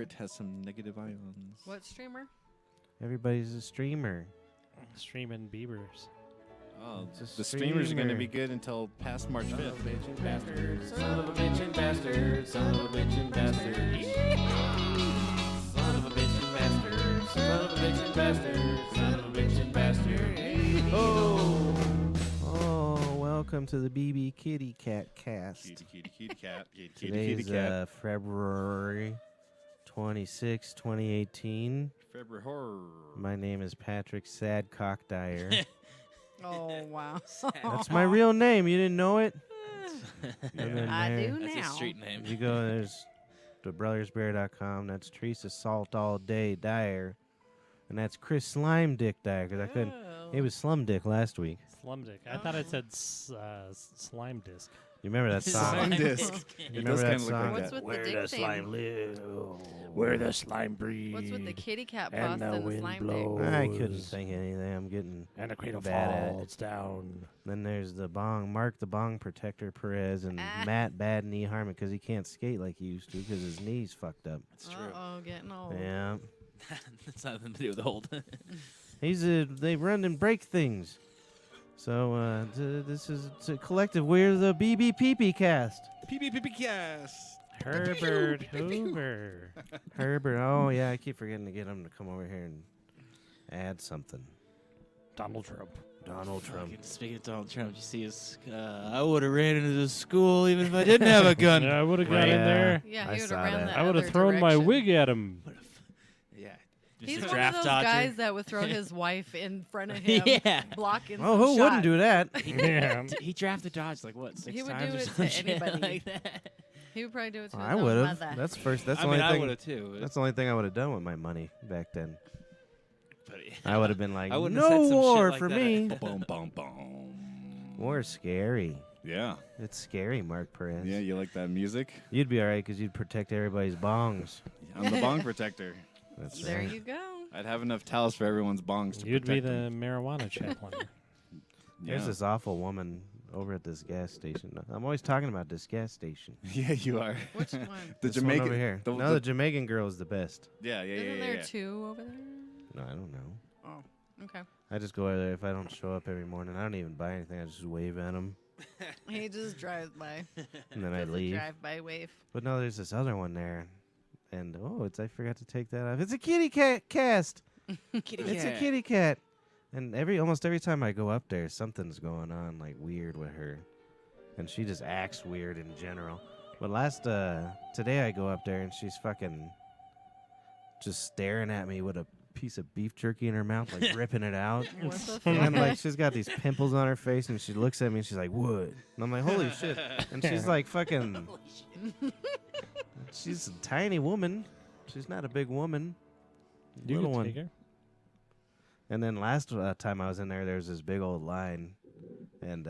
Crit has some negative ions. What streamer? Everybody's a streamer. Streaming Beavers. Oh, It's a the streamers are going to be streamer. good until past March 5th. Son of a bitch and bastard. Son of a bitch and bastard. Son of a bitch and bastard. Son of a bitch and bastard. Son of a bitch and bastard. Oh. Oh, welcome to the BB Kitty Cat Cast. Kitty cat. Kitty Today's cat. February 26, 2018. February horror. My name is Patrick Sadcock Dyer. Oh, wow. That's my real name. You didn't know it? And then I there- do That's now. his street name. You go, there's the brothersbear.com. That's Teresa Salt All Day Dyer. And that's Chris Slime Dick Dyer, because I couldn't. Oh. He was Slum Dick last week. Slum Dick. I thought it said slime disc. You remember that song? Slime disc. You It remember does that kinda look like song? What's that. with the dick thing? live? Where the slime breathes. What's with the kitty cat bust and the slime dick? I couldn't think of anything. I'm getting And the cradle bad at it. falls down. Then there's the Mark the Bong Protector Perez and Matt Bad Knee Harmon because he can't skate like he used to because his knee's fucked up. That's true. Uh-oh, getting old. Yeah. That's nothing to do with old. They run and break things. So this is a collective. We're the BBPP cast. PPP cast. Herbert Hoover. Herbert. Oh yeah, I keep forgetting to get him to come over here and add something. Donald Trump. Donald Trump. Speaking of Donald Trump, you see his. I would have ran into the school even if I didn't have a gun. Yeah, I would have got Yeah. in there. Yeah, I he would saw have ran that. that I would have other thrown my direction. wig at him. Yeah. He's Just a one of draft those dodger. guys that would throw his wife in front of him, Yeah. blocking Oh, some who shot. wouldn't do that? Yeah. He drafted Dodge like what, 6 He would times do or it some to shit anybody. like that. He would probably do it to his I own would have. mother. That's first. That's I the mean, only I thing. would have too. That's the only thing I would have done with my money back then. But, I would have been like, I wouldn't have said no some shit war like for that. me. Boom, boom, boom. War's scary. Yeah. It's scary, Mark Perez. Yeah, you like that music? You'd be all right because you'd protect everybody's bongs. I'm the bong protector. That's There right. you go. I'd have enough towels for everyone's bongs to You'd be protect the them. marijuana chaplain. There's Yeah. this awful woman over at this gas station. I'm always talking about this gas station. Yeah, you are. Which one? The This one Jamaican over here. The, No, the- the Jamaican girl is the best. yeah, yeah, Isn't yeah, there yeah. two over there? No, I don't know. Oh, okay. I just go over there if I don't show up every morning. I don't even buy anything. I just wave at them He just drives by. and then I Does a leave. drive-by wave. But no, there's this other one there, and I forgot to take that off. It's a kitty cat cast. Kitty It's a cat. kitty cat. And almost every time I go up there, something's going on like weird with her, and she just acts weird in general. But today I go up there and she's fucking just staring at me with a piece of beef jerky in her mouth, like ripping it out. What the And fuck? like she's got these pimples on her face, and she looks at me and she's like, "What?" And I'm like, "Holy shit!" And she's like, "Fucking." She's a tiny woman. She's not a big woman. You Little could one. take her. And then last time I was in there, there was this big old line, and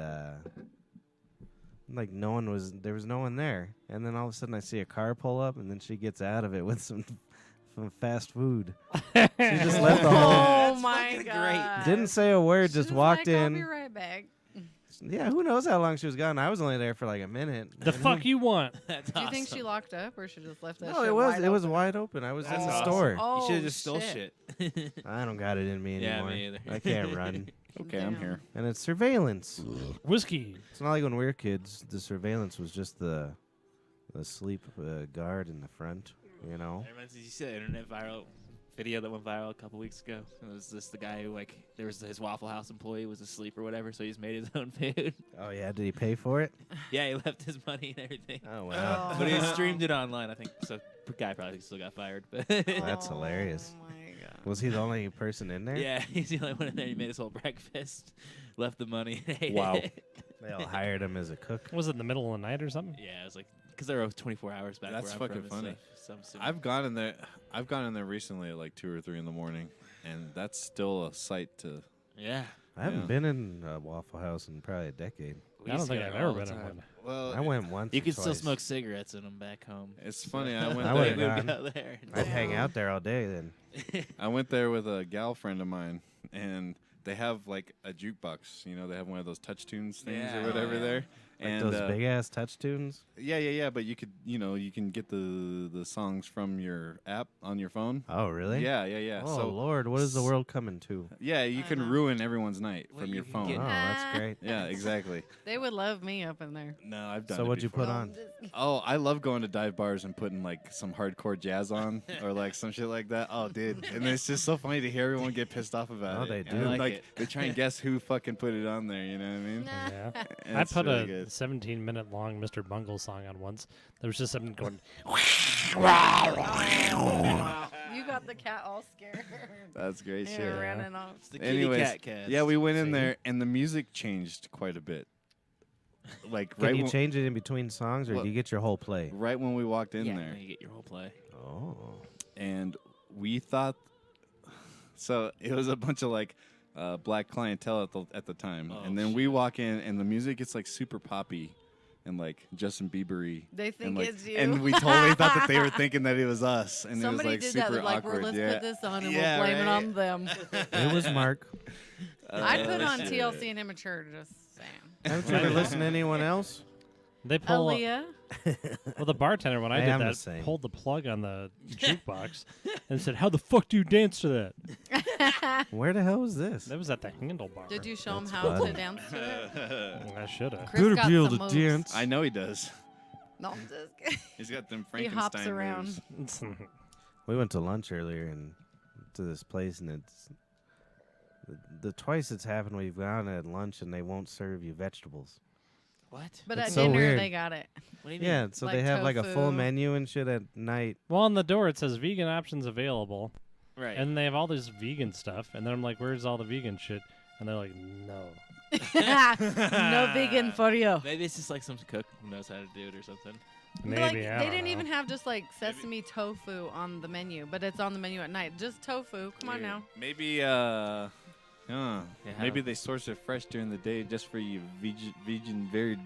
like there was no one there. And then all of a sudden I see a car pull up, and then she gets out of it with some fast food. She just left the whole. Oh my fucking god! Didn't say a word, She just was walked like, in. I'll be right back. Yeah, who knows how long she was gone? I was only there for like a minute. The fuck you want? That's Do you think she awesome. locked up, or she just left that? No, shit it was wide it was open? wide open. I was That's in the awesome. store. Oh, You should have just stole shit. shit. I don't got it in me Yeah, anymore. me either. I can't run. Okay, I'm Damn. here. And it's surveillance. Whiskey. It's not like when we were kids. The surveillance was just the sleep guard in the front. You know. You see that internet viral video that went viral a couple weeks ago? It was just the guy who there was his Waffle House employee was asleep or whatever, so he just made his own food. Oh yeah, did he pay for it? Yeah, he left his money and everything. Oh wow, But he streamed it online, I think. So the guy probably still got fired. But that's hilarious. Oh my god! Was he the only person in there? yeah, he's the only one in there. He made his whole breakfast, left the money. And ate Wow. it. They all hired him as a cook. Was it in the middle of the night or something? Yeah, it was like because there were 24 hours back. That's where I'm fucking from and funny. stuff, so I'm assuming- I've gone in there recently at like 2 or 3 in the morning, and that's still a sight to. yeah. I haven't Yeah. been in a Waffle House in probably a decade. We I don't used to think go I've there ever all the been in time. one. Well, I went once. You or can still twice. smoke cigarettes in them back home. it's funny. I went I there. would've We moved gone. out there. I'd hang out there all day then. I went there with a gal friend of mine, and they have like a jukebox. You know, they have one of those touch tunes things Yeah. or whatever Oh, yeah. there. Like And those big ass touch tunes. yeah. But you could, you can get the songs from your app on your phone. Oh, really? Yeah. Oh, So Lord, what is the world coming to? yeah, you I can know. ruin everyone's night Well, from you your can phone. get- Oh, that's great. Yeah, exactly. They would love me up in there. No, I've done. So it what'd you before. put on? Oh, I love going to dive bars and putting like some hardcore jazz on or like some shit like that. Oh, dude, and it's just so funny to hear everyone get pissed off about Oh, it. they And, do. I like like it. they try and guess who fucking put it on there. You know what I mean? Yeah. And I it's put really a good. 17-minute long Mr. Bungle song on once. There was just something going. You got the cat all scared. That's great Yeah, shit. running off. It's the kitty Anyways, cat cast. yeah, we went in See? there and the music changed quite a bit. Like Can right you when, change it in between songs, or Well- do you get your whole play? right when we walked in Yeah, there. you get your whole play. Oh. And we thought so it was a bunch of like black clientele at the time. Oh, and then we walk in and the music gets like super poppy and like Justin Bieber-y. They think and, like, it's you. and we totally thought that they were thinking that it was us. And Somebody it was like did super that. They're like, awkward. let's yeah. put this on and Yeah, we'll blame it right. on them. It was Mark. I'd put on shit. TLC and Immature, just saying. Haven't you ever listened to anyone else? They pull. Aaliyah. Well, the bartender when I I did am the that same. pulled the plug on the jukebox and said, "How the fuck do you dance to that?" Where the hell was this? That was at the Handlebar. Did you show him That's how to funny. dance to it? I should have. Chris got some moves. I know he does. No, I'm just kidding. He's got them He Frankenstein hops around. moves. We went to lunch earlier and to this place, and it's the twice it's happened. We've gone at lunch and they won't serve you vegetables. What? But It's at so dinner, weird. they got it. What do you mean? Yeah, so they Like have like a full tofu. menu and shit at night. Well, on the door it says vegan options available, Right. and they have all this vegan stuff. And then I'm like, "Where's all the vegan shit?" And they're like, "No." No vegan for you. Maybe it's just like some cook who knows how to do it or something. Maybe Like, I they don't didn't know. even have just like sesame tofu on the menu, but it's on the menu at night. Just tofu. Come on now. Maybe maybe they source it fresh during the day just for you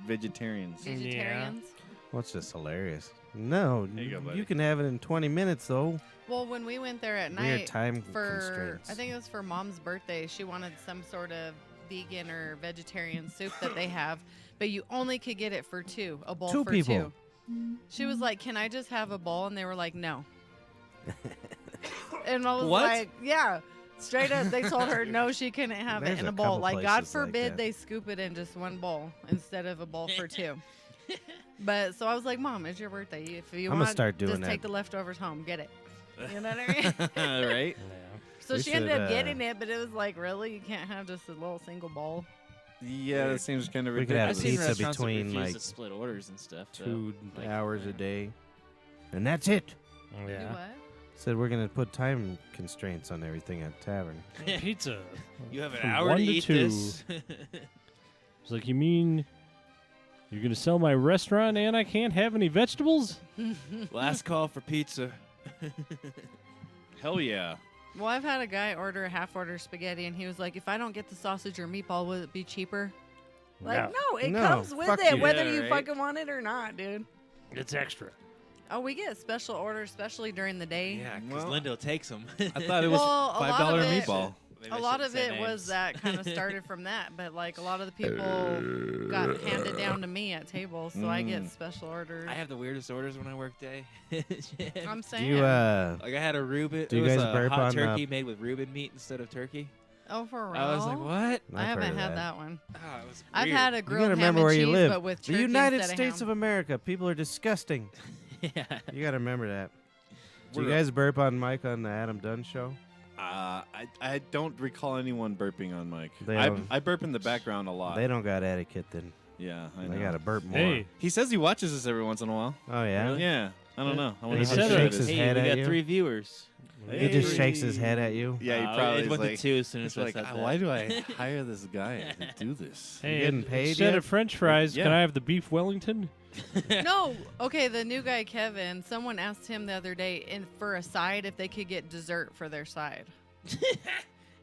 vegetarians. Vegetarians. Well, it's just hilarious. No, There you go, buddy. you can have it in 20 minutes though. Well, when we went there at Weird night time for, constraints. I think it was for Mom's birthday, she wanted some sort of vegan or vegetarian soup that they have, but you only could get it for two, a bowl Two for people. two. She was like, "Can I just have a bowl?" And they were like, "No." And I was What? like, "Yeah." Straight up, they told her no, she couldn't have There's it in a a bowl. couple Like, God places like forbid that. they scoop it in just one bowl instead of a bowl for two. But so I was like, "Mom, it's your birthday. If you I'ma want, start doing just that. take the leftovers home. Get it." You know what I mean? Right? Yeah. So We she ended should, up getting it, but it was like, really? You can't have just a little single bowl? Yeah, that seems kind of We could have ridiculous. I've seen pizza restaurants that between, refuse like, to split orders and stuff. though. 2 Like, hours a day. And that's it. Do Yeah. what? Said we're going to put time constraints on everything at tavern. Pizza. You have an From hour 1 to to eat 2. this. It's like, you mean you're gonna sell my restaurant and I can't have any vegetables? Last call for pizza. Hell yeah. Well, I've had a guy order a half-order spaghetti, and he was like, if I don't get the sausage or meatball, will it be cheaper? Like, no, it No, comes with fuck it, you. whether Yeah, you right? fucking want it or not, dude. It's extra. Oh, we get special orders, especially during the day. Yeah, because Well, Lindo takes them. I thought it was Well, a lot of $5 it- meatball. A lot of it was that kind of started from that, but like a lot of the people got handed down to me at tables, so I get Mm. special orders. I have the weirdest orders when I work day. I'm Do saying. you, Like I had a Reuben. Do you it was guys a burp hot on, turkey made with Reuben meat instead of turkey. Oh, for real? I was like, what? I I've haven't heard of had that one. Oh, it was I've weird. had a You grilled gotta ham remember and where you cheese, live. but with The turkey United instead States ham. of America. People are disgusting. Yeah. You got to remember that. Do you We're- guys burp on Mike on the Adam Dunn show? I don't recall anyone burping on Mike. They I, don't- I burp in the background a lot. They don't got etiquette then. Yeah, I know. They got to burp more. Hey, He says he watches us every once in a while. Oh, yeah? Yeah. I don't know. I wonder He how just true shakes it his is. Hey, head we at got you? 3 viewers. He just Hey. shakes his head at you. Yeah, he Uh, probably it is went like, to 2 as soon as it's I like, said that. why do I hire this guy to do this? hey, getting paid instead yet? of French fries, Yeah. can I have the beef Wellington? No, okay. The new guy Kevin. Someone asked him the other day, for a side, if they could get dessert for their side.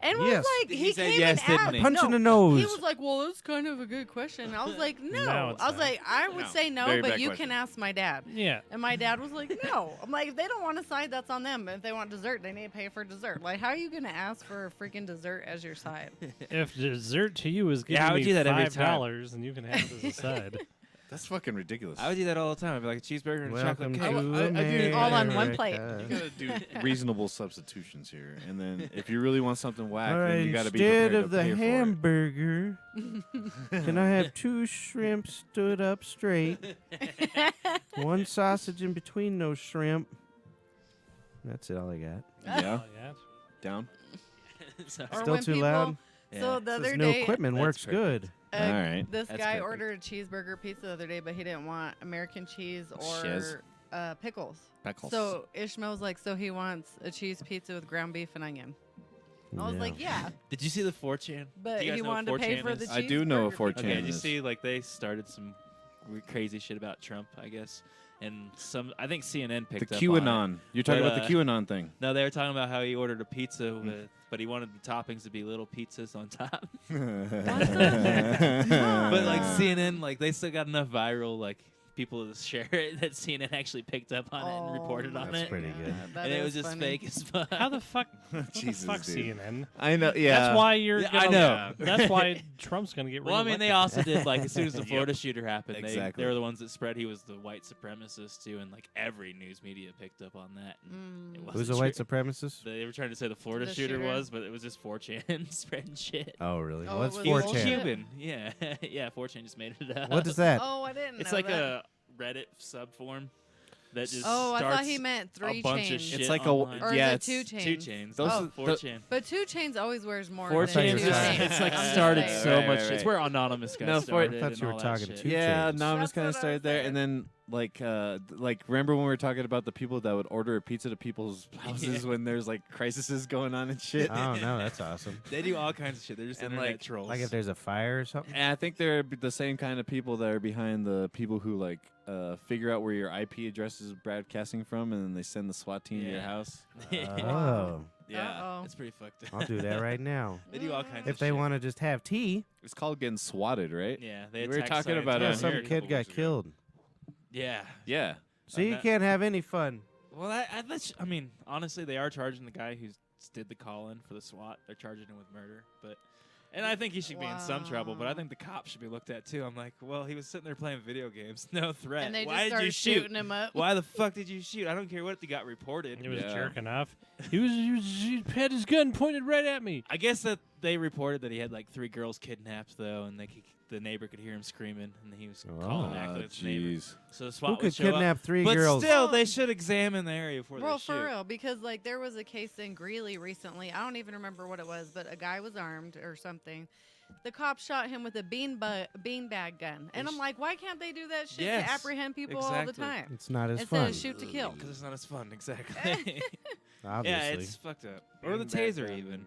And was Yes. like, He he said came yes, and didn't asked. he? Punch no, in the nose. He was like, "Well, that's kind of a good question." I was like, "No." No, it's I was not. like, "I would No. say no, Very but bad you question. can ask my dad." Yeah. And my dad was like, "No." I'm like, if they don't want a side, that's on them. But if they want dessert, they need to pay for dessert. Like, how are you gonna ask for a freaking dessert as your side? If dessert to you is Yeah, giving I would me do that every $5 and you can have it as a side. That's fucking ridiculous. I would do that all the time. I'd be like a cheeseburger and a Welcome chocolate to cake. I do- all on one plate. America. You gotta do reasonable substitutions here, and then if you really want something whack, All then right, you gotta be instead prepared of to the pay for it. hamburger, can I have 2 shrimp stood up straight? 1 sausage in between those shrimp. That's all I got. Yeah, Oh, yeah. down. So- Or Still when too people- loud? So Yeah. the This other new day, equipment That's works perfect. good. All right. this That's guy perfect. ordered a cheeseburger pizza the other day, but he didn't want American cheese Shiz. or pickles. Pickles. So Ishmael's like, so he wants a cheese pizza with ground beef and onion. I was like, yeah, Did you see the 4chan? but Do you guys he know what wanted to pay 4chan for the is? cheeseburger. I do know what 4chan pizza. Okay, did you is. see like they started some crazy shit about Trump? I guess, and I think CNN The picked up on it. QAnon. You're talking But, about the QAnon thing. No, they were talking about how he ordered a pizza with, but he wanted the toppings to be little pizzas on top. But like CNN, like they still got enough viral like people to share it that CNN actually picked up on it and reported on That's it. pretty good. That And it is was just funny. fake as fuck. How the fuck? Jesus, fuck dude. CNN. I know. Yeah. That's why you're. Yeah, Gonna, I know. That's why Trump's gonna get. Well, I mean, they reelected. also did like as soon as the Florida shooter happened, Exactly. they were the ones that spread he was the white supremacist too, and like every news media picked up on that. and it Mm. wasn't Who's a white true. supremacist? They were trying to say the Florida The shooter shooter? was, but it was just 4chan spreading shit. Oh, really? Oh, What's it was He was bullshit. 4chan? Cuban. Yeah, yeah. 4chan just made it up. What is that? Oh, I didn't It's know like that. a Reddit subform that just Oh, I starts thought he meant 3 a bunch of chains. shit It's like online. Or yeah, is it it's 2 chains? 2 chains. Those Oh. are- 4chan. But 2 chains always wears more. 4chan than is 2 just- chains. it's like I'm just started saying. so Right, much. right, It's right. where Anonymous guys No, started. I thought and you were all that talking shit. to Yeah, chains. no, I'm That's just kind what of I started was there, saying. and then like remember when we were talking about the people that would order a pizza to people's houses Yeah. when there's like crises going on and shit. Oh, no, that's awesome. They do all kinds of shit. They're just And, internet like- trolls. Like if there's a fire or something? And I think they're the same kind of people that are behind the people who like figure out where your IP address is broadcasting from, and then they send the SWAT team to your Yeah. house. Oh, yeah, Uh-oh. it's pretty fucked up. I'll do that right now. They do all kinds of If they shit. want to just have tea, It's called getting swatted, right? Yeah, they We were attacked talking about it yeah, on Scientology. some here a kid couple got weeks ago. killed. Yeah. Yeah. See, you that- can't have any fun. Well, I mean, honestly, they are charging the guy who did the call-in for the SWAT. They're charging him with murder, and I think he should be in some trouble. But I Wow. think the cops should be looked at too. I'm like, well, he was sitting there playing video games, no threat. And they Why just did you started shoot? shooting him up. Why the fuck did you shoot? I don't care what he got reported. He was Yeah. jerking off. He had his gun pointed right at me. I guess that they reported that he had like 3 girls kidnapped though, and the neighbor could hear him screaming, and he was calling back to his neighbor. jeez. So the SWAT Who would could show up. kidnap 3 But girls? still, they should examine the area before Well, they shoot. for real, because like there was a case in Greeley recently. I don't even remember what it was, but a guy was armed or something. The cops shot him with a beanbag gun, and I'm like, why can't they do that shit Yes, to apprehend people all the exactly. time It's not as instead fun, of shoot to kill? Because it's not as fun, exactly. obviously. Yeah, it's fucked up. Or the Beanbag taser gun. even.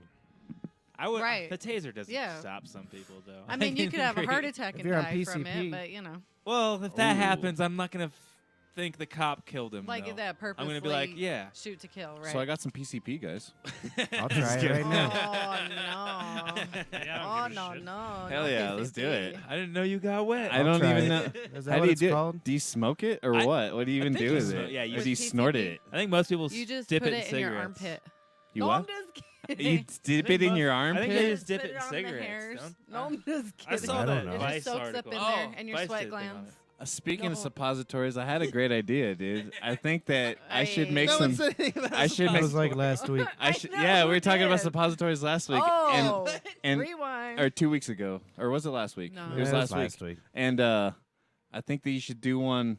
I would. Right. The taser doesn't Yeah. stop some people though. I mean, you could have a agree. heart attack If and you're on die from PCP. it, but you know, Well, if that Ooh. happens, I'm not gonna think the cop killed him. like though. that I'm purposely. gonna be like, yeah. shoot to kill, right? So I got some PCP, guys. I'll try it right now. Oh no! Yeah, I Oh don't give a no shit. no! Hell no yeah, let's do it. PCP. I didn't know you got wet. I I'll don't try even it. know. Is that How what do you it's do it? called? Do you smoke it or I- what? What do you even think do you with smoke- it? yeah, you or do you With snort PCP. it? I think most people You just dip put it in it in your cigarettes. armpit. You no, what? I'm just You kidding. dip it in your I think armpit? they just dip Put it in on the cigarettes. hairs. don't- No, I'm just I kidding. saw I that don't know. It Vice just soaks article. up in Oh, there and your Vice sweat did a thing on glands. it. Speaking of No. suppositories, I had a great idea, dude. I think that I should make No some. I should That make. was like last week. I I should. know, Yeah, we who were talking about did? suppositories last week, Oh, and rewind. or 2 weeks ago, or was it last week? No. It was Yeah, last week. And I think that you should do one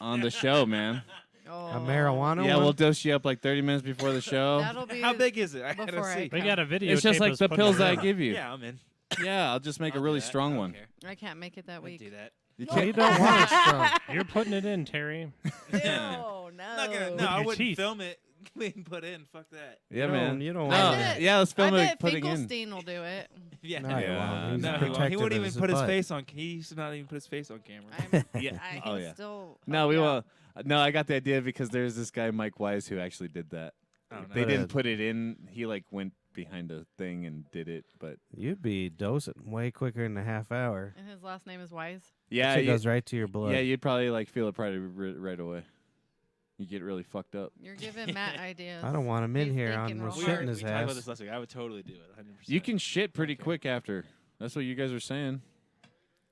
on the show, man. oh. A marijuana Yeah, one? we'll dose you up like 30 minutes before the show. That'll be How big is it? I gotta Before I see. They come. got a video. It's just like the pills that I give you. Yeah, I'm in. Yeah, I'll just make a I'll do really that. strong I don't one. care. I can't make it that I'd week. do that. You Oh, you don't want it strong. You're putting it in, Terry. Ew, no. I'm not gonna. With No, I your wouldn't teeth. film it. and put in. Fuck that. Yeah, No, man. you don't No, want bet- yeah, let's I film it bet putting in. Finkelstein will do it. Yeah. No, he Yeah, won't. He's No, he won't. He protective wouldn't of even his put his butt. face on. He used to not even put his face on camera. Yeah. I Oh, yeah. Still, No, oh, we yeah. will. No, I got the idea because there's this guy Mike Wise who actually did that. I don't know. They But, didn't put it in. He like went behind a thing and did it. But You'd be dosing way quicker in a half hour. And his last name is Wise. yeah, It you, goes right to your blood. yeah, you'd probably like feel it probably right away. You get really fucked up. You're giving Matt ideas. I don't want him in He's here thinking on real shit hard. in his we talked about ass. this last week. I would totally do it. 100%. You can shit pretty quick after. That's what you guys were saying.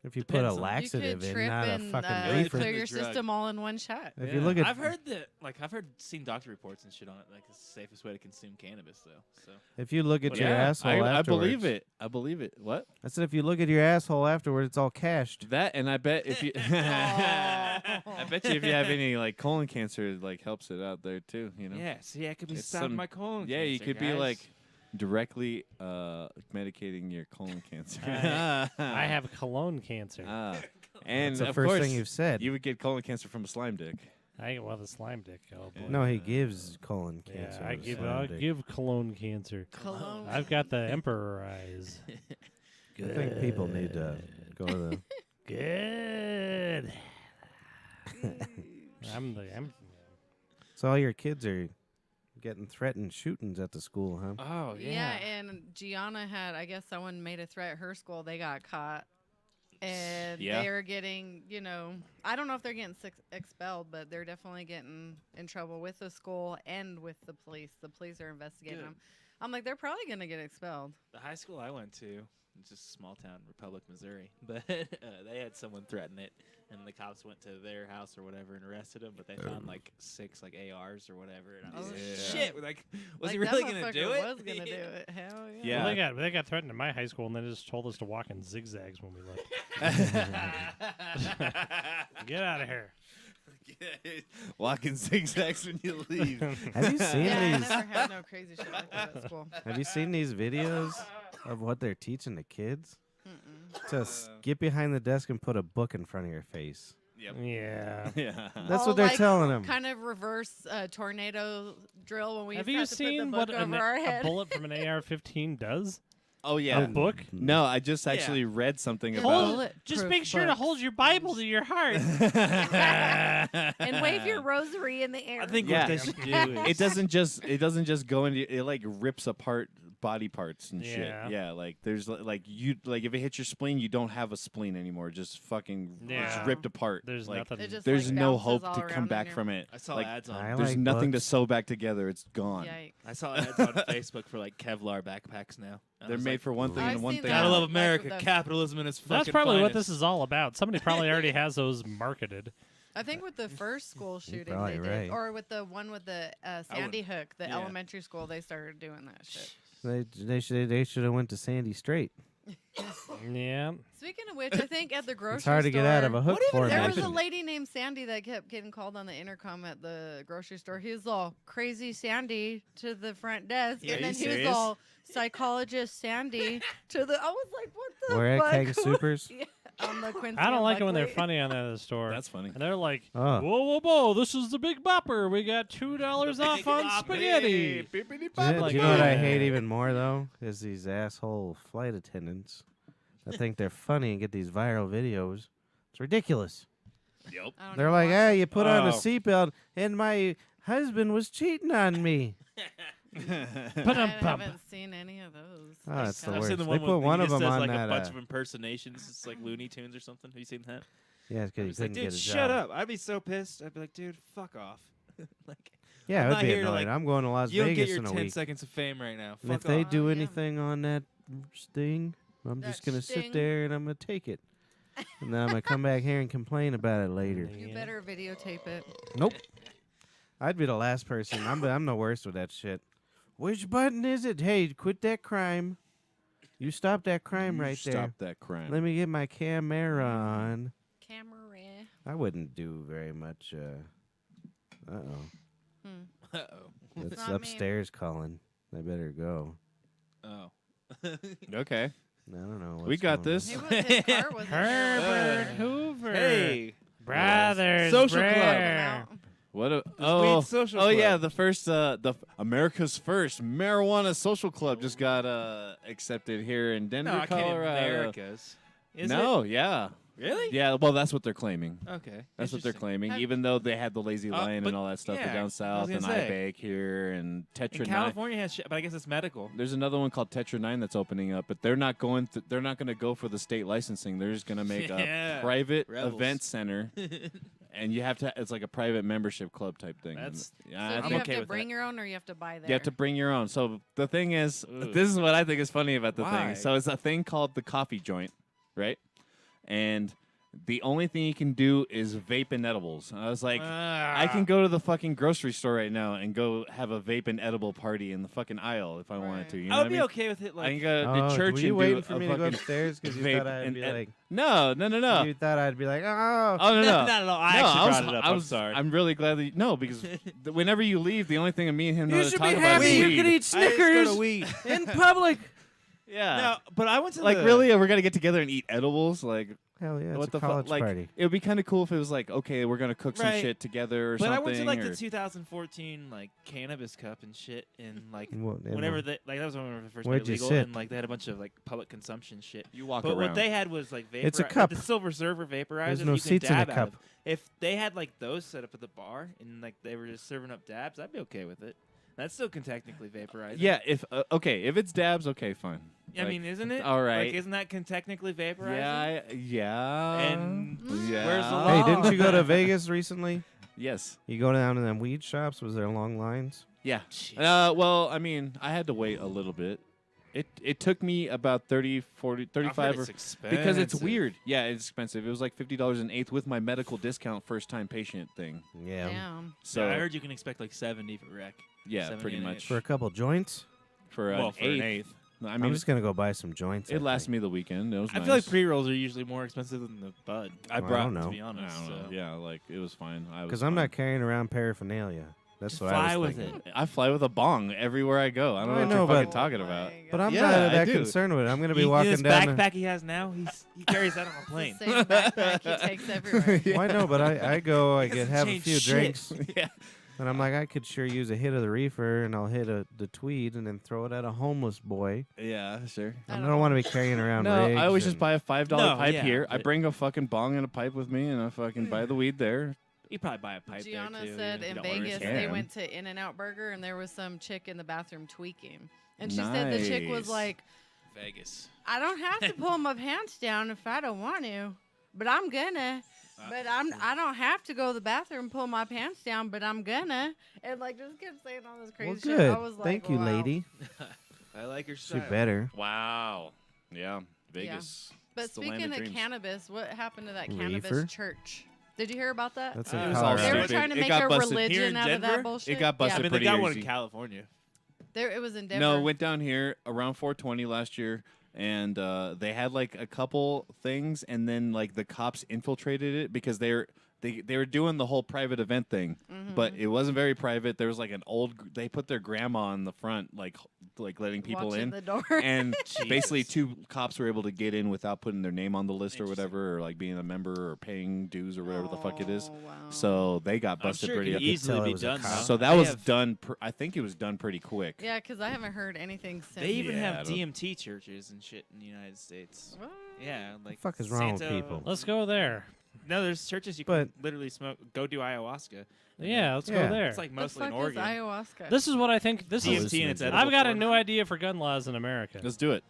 If you put a Depends on- You laxative could in, trip not a and fucking really reefer. clear your The drug. system all in one shot. If you look at I've heard that, like, seen doctor reports and shit on it. Like, it's the safest way to consume cannabis, though. So if you look at your Yeah, asshole I afterwards, believe it. I believe it. What? I said if you look at your asshole afterwards, it's all cashed. That, and I bet if you, I bet you if you have any like colon cancer, it like helps it out there too. You know. yeah, see, I could be It's stopping some- my colon. Yeah, you cancer, could be guys. like directly medicating your colon cancer. I have cologne cancer. And That's the of first course, thing you've said. you would get colon cancer from a slime dick. Well, the slime dick. Oh boy. No, he gives colon cancer. Yeah, I to give slime dick. give cologne cancer. Cologne. I've got the emperor eyes. I think people need to go to the. Good. I'm So all your kids are getting threatened shootings at the school, huh? Oh Yeah, and Gianna had, I guess someone made a threat at her school. They got caught. And Yeah. they are getting, I don't know if they're getting expelled, but they're definitely getting in trouble with the school and with the police. The police are investigating Good. them. I'm like, they're probably going to get expelled. The high school I went to, it's just a small town, Republic, Missouri, but they had someone threaten it, and the cops went to their house or whatever and arrested him. But they found like 6 like ARs or whatever, and I was Oh, like, yeah. shit! Like, was Like, he that really gonna motherfucker do it? was going to do it. Hell yeah. Yeah. Well, they got threatened in my high school, and they just told us to walk in zigzags when we left. Get out of here. Walking zigzags when you leave. Have you seen Yeah, I these? never had no crazy shit like that at school. Have you seen these videos of what they're teaching the kids? Just get behind the desk and put a book in front of your face. Yep. Yeah. Yeah. That's Oh, what they're like telling them. Kind of reverse tornado drill when we Have used you to have to seen put the what book over our a head. bullet from an AR-15 does? Oh A yeah. book? No, I just actually read something Hold- about. Just make sure to books. hold your Bible to your heart. And wave your rosary in the air. I think Yeah. what they should do is It doesn't just go into it, like rips apart body parts and Yeah. shit. Yeah, like there's like if it hits your spleen, you don't have a spleen anymore. Just fucking Yeah. just ripped apart. There's like, nothing. It just, there's like, no bounces hope all to around come in back your- from it. I saw like, ads on. I there's like nothing to books. sew back together. It's gone. Yikes. I saw ads on Facebook for like Kevlar backpacks now. And I They're was made like, for one thing I've and one seen thing. that. Gotta only. love America. Like the- Capitalism is fucking That's probably what finest. this is all about. Somebody probably already has those marketed. I think with the first school shooting probably they did, right. or with the one with the Sandy Hook, the yeah. elementary school, they started doing that shit. They should have went to Sandy Straight. Yeah. Speaking of which, I think at the grocery It's hard to store, get out of a hook there was a formation. lady named Sandy that kept getting called on the intercom at the grocery store. He was all crazy Sandy to the front desk, Yeah, and are then you he was serious? all psychologist Sandy to the. I was like, what the We're at fuck? Keg Supers. Yeah, on the Quincy I don't and like it when they're Buckley. funny on the store. That's funny. And they're like, Oh. whoa, whoa, whoa, this is the Big Bopper. We got $2 off Big on Bopper. spaghetti. Do you like, know what I yeah. hate even more though? Is these asshole flight attendants that think they're funny and get these viral videos. It's ridiculous. Yep. I don't They're even like, watch hey, it. you put on a Oh. seatbelt and my husband was cheating on me. I Ba-dum-bum. haven't seen any of those. Oh, that's the I've worst. seen the They one put with one he of just them does on like that. a bunch of impersonations. It's like Looney Tunes or something. Have you seen that? Yeah, it's I because he was like, couldn't get dude, a shut job. up! I'd be so pissed. I'd be like, dude, fuck off. Like, Yeah, I'm it would not be here to, annoying. like, I'm going to Las you don't get Vegas your in a 10 week. seconds of fame right now. And Fuck if they off. do Yeah. anything on that sting, I'm That just going to sting. sit there and I'm going to take it. And then I'm going to come back here and complain about it later. You Yeah. better videotape it. Nope. I'd be the last person. I'm the worst with that shit. Which button is it? Hey, quit that crime. You stop that crime right Stop there. that crime. Let me get my camera on. Camera. I wouldn't do very much. Uh-oh. Uh-oh. It's not me. upstairs calling. I better go. Oh. Okay. I don't know. We what's got going this. He was, his car wasn't here. Herbert Hoover. Hey. Brothers. Social club. Brer. What a Weed Social oh yeah, Club. the first America's first marijuana social club just got accepted here in Denver, No, I can't. Colorado. America's. Is no, yeah. it? Really? Yeah, well that's what they're claiming. Okay. That's what they're Interesting. claiming, Have- even though they had the Lazy Lion but and all that stuff yeah, I down was south gonna and say. iBake here and Tetra And 9. California has shit, but I guess it's medical. There's another one called Tetra 9 that's opening up, but they're not going they're not going to go for the state licensing. They're just going to make Yeah. a private Rebels. event center and you have to it's like a private membership club type thing. And, That's- yeah, So I do I'm you think have okay to with bring that. your own, or you have to buy there? you have to bring your own. So the thing is, Ugh. this is what I think is funny about the Why? thing. So it's a thing called the coffee joint, right? and the only thing you can do is vape and edibles. I was like, I can go to the fucking grocery store right now and go have a vape and edible party in the fucking aisle if I wanted to. You know I what would I be mean? okay with it. I can Like, go to Oh, the church were you and waiting do for a me to go fucking upstairs because you vape thought I'd and be ed- like, No. you thought I'd be like, oh. Oh no, no, not at all. I no, actually was, brought it up. I I'm was, sorry. I'm really glad that no, because whenever you leave, the only thing that me and him know You to should talk be about happy is you weed. could eat Snickers in public. Yeah. No, but I went to Like the, really, we're gonna get together and eat edibles? Like Hell yeah, what it's the a fuck? college Like party. it would be kind of cool if it was like, okay, we're gonna cook some Right. shit together or But something. I went to like or, the 2014 like cannabis cup and shit, and like And whenever what- they like that was when it first Where'd made you legal, sit? and like they had a bunch of like public consumption shit. you walk But around. what they had was like vapor. It's a cup. The Silver Server vaporizer. There's that no you can seats in a dab out cup. of. If they had like those set up at the bar and like they were just serving up dabs, I'd be okay with it. That still can technically vaporize. yeah, if okay, if it's dabs, okay, fine. I mean, isn't it? all right. Like, isn't that can technically vaporize? Yeah. And yeah. where's the Hey, law? didn't you go to Vegas recently? Yes. You go down to them weed shops? Was there long lines? Yeah. Jeez. Well, I mean, I had to wait a little bit. It took me about 30, 40, 35 or because it's weird. Yeah, it's expensive. It was like $50 an eighth with my medical discount first time patient thing. Yeah. Damn. So I heard you can expect like 70 for rec. yeah, 70 pretty and much For a couple joints? for well, an for eighth. an eighth. No, I I'm mean, just gonna go buy some joints. it lasted me the weekend. It was I nice. feel like pre-rolls are usually more expensive than the bud. I Well, I brought. don't know. To be honest, I don't know. so. Yeah, like it was fine. because I'm not carrying around paraphernalia. That's Just what fly I was with thinking. it. I fly with a bong everywhere I go. I don't I know what know, you're but- fucking talking Oh about. my But God. I'm Yeah, not I that do. concerned with it. I'm gonna be This walking down. backpack he has now, he carries that on a It's plane. the same backpack he takes everywhere. Why no? But I go. I get doesn't have a change few shit. drinks, yeah. and I'm like, I could sure use a hit of the reefer, and I'll hit the tweed, and then throw it at a homeless boy. Yeah, sure. I don't want to be carrying around. No, rigs I always just and- buy a $5 No, pipe yeah, here. I but- bring a fucking bong and a pipe with me, and I fucking buy the weed there. You probably buy a pipe Gianna there too. said even if in you don't Vegas order it. they can. went to In-N-Out Burger and there was some chick in the bathroom tweaking. And she said the chick was Nice. like, Vegas. I don't have to pull my pants down if I don't want to, but I'm gonna. But I don't have to go to the bathroom and pull my pants down, but I'm gonna. And like just kept saying all this crazy Well, shit. good. I was like, Thank you, wow. lady. I like your She style. better. Wow. Yeah, Vegas. But It's the land speaking of dreams. cannabis, what happened to that Reefer? cannabis church? Did you hear about that? That's It in was all Colorado. They were stupid. trying to It make got a busted. Here religion in out of that Denver? bullshit. It got I busted mean, they pretty got one easy. in California. There, it was in Denver. No, it went down here around 420 last year, and they had like a couple things, and then like the cops infiltrated it because they were doing the whole private event thing, Mm-hmm. but it wasn't very private. There was like an old. They put their grandma on the front, like letting people Watching in. the door. And basically, Jesus. 2 cops were able to get in without putting their name on the list or Interesting. whatever, or like being a member or paying dues or whatever the fuck it is. Oh, wow. So they got I'm busted sure it pretty. could up. easily tell it be was a done. cop. though. So that They was have- done. I think it was done pretty quick. Yeah, because I haven't heard anything since. They even Yeah, I have don't- DMT churches and shit in the United States. What? Yeah, like fuck is wrong with Santa- people? Let's go there. No, there's churches you But- can literally smoke. Go do ayahuasca. Yeah, let's Yeah. go there. It's like The mostly fuck in is Oregon. ayahuasca? This is what I think. This is. DMT and it's I've edible I've got a form. new idea for gun laws in America. Let's do it.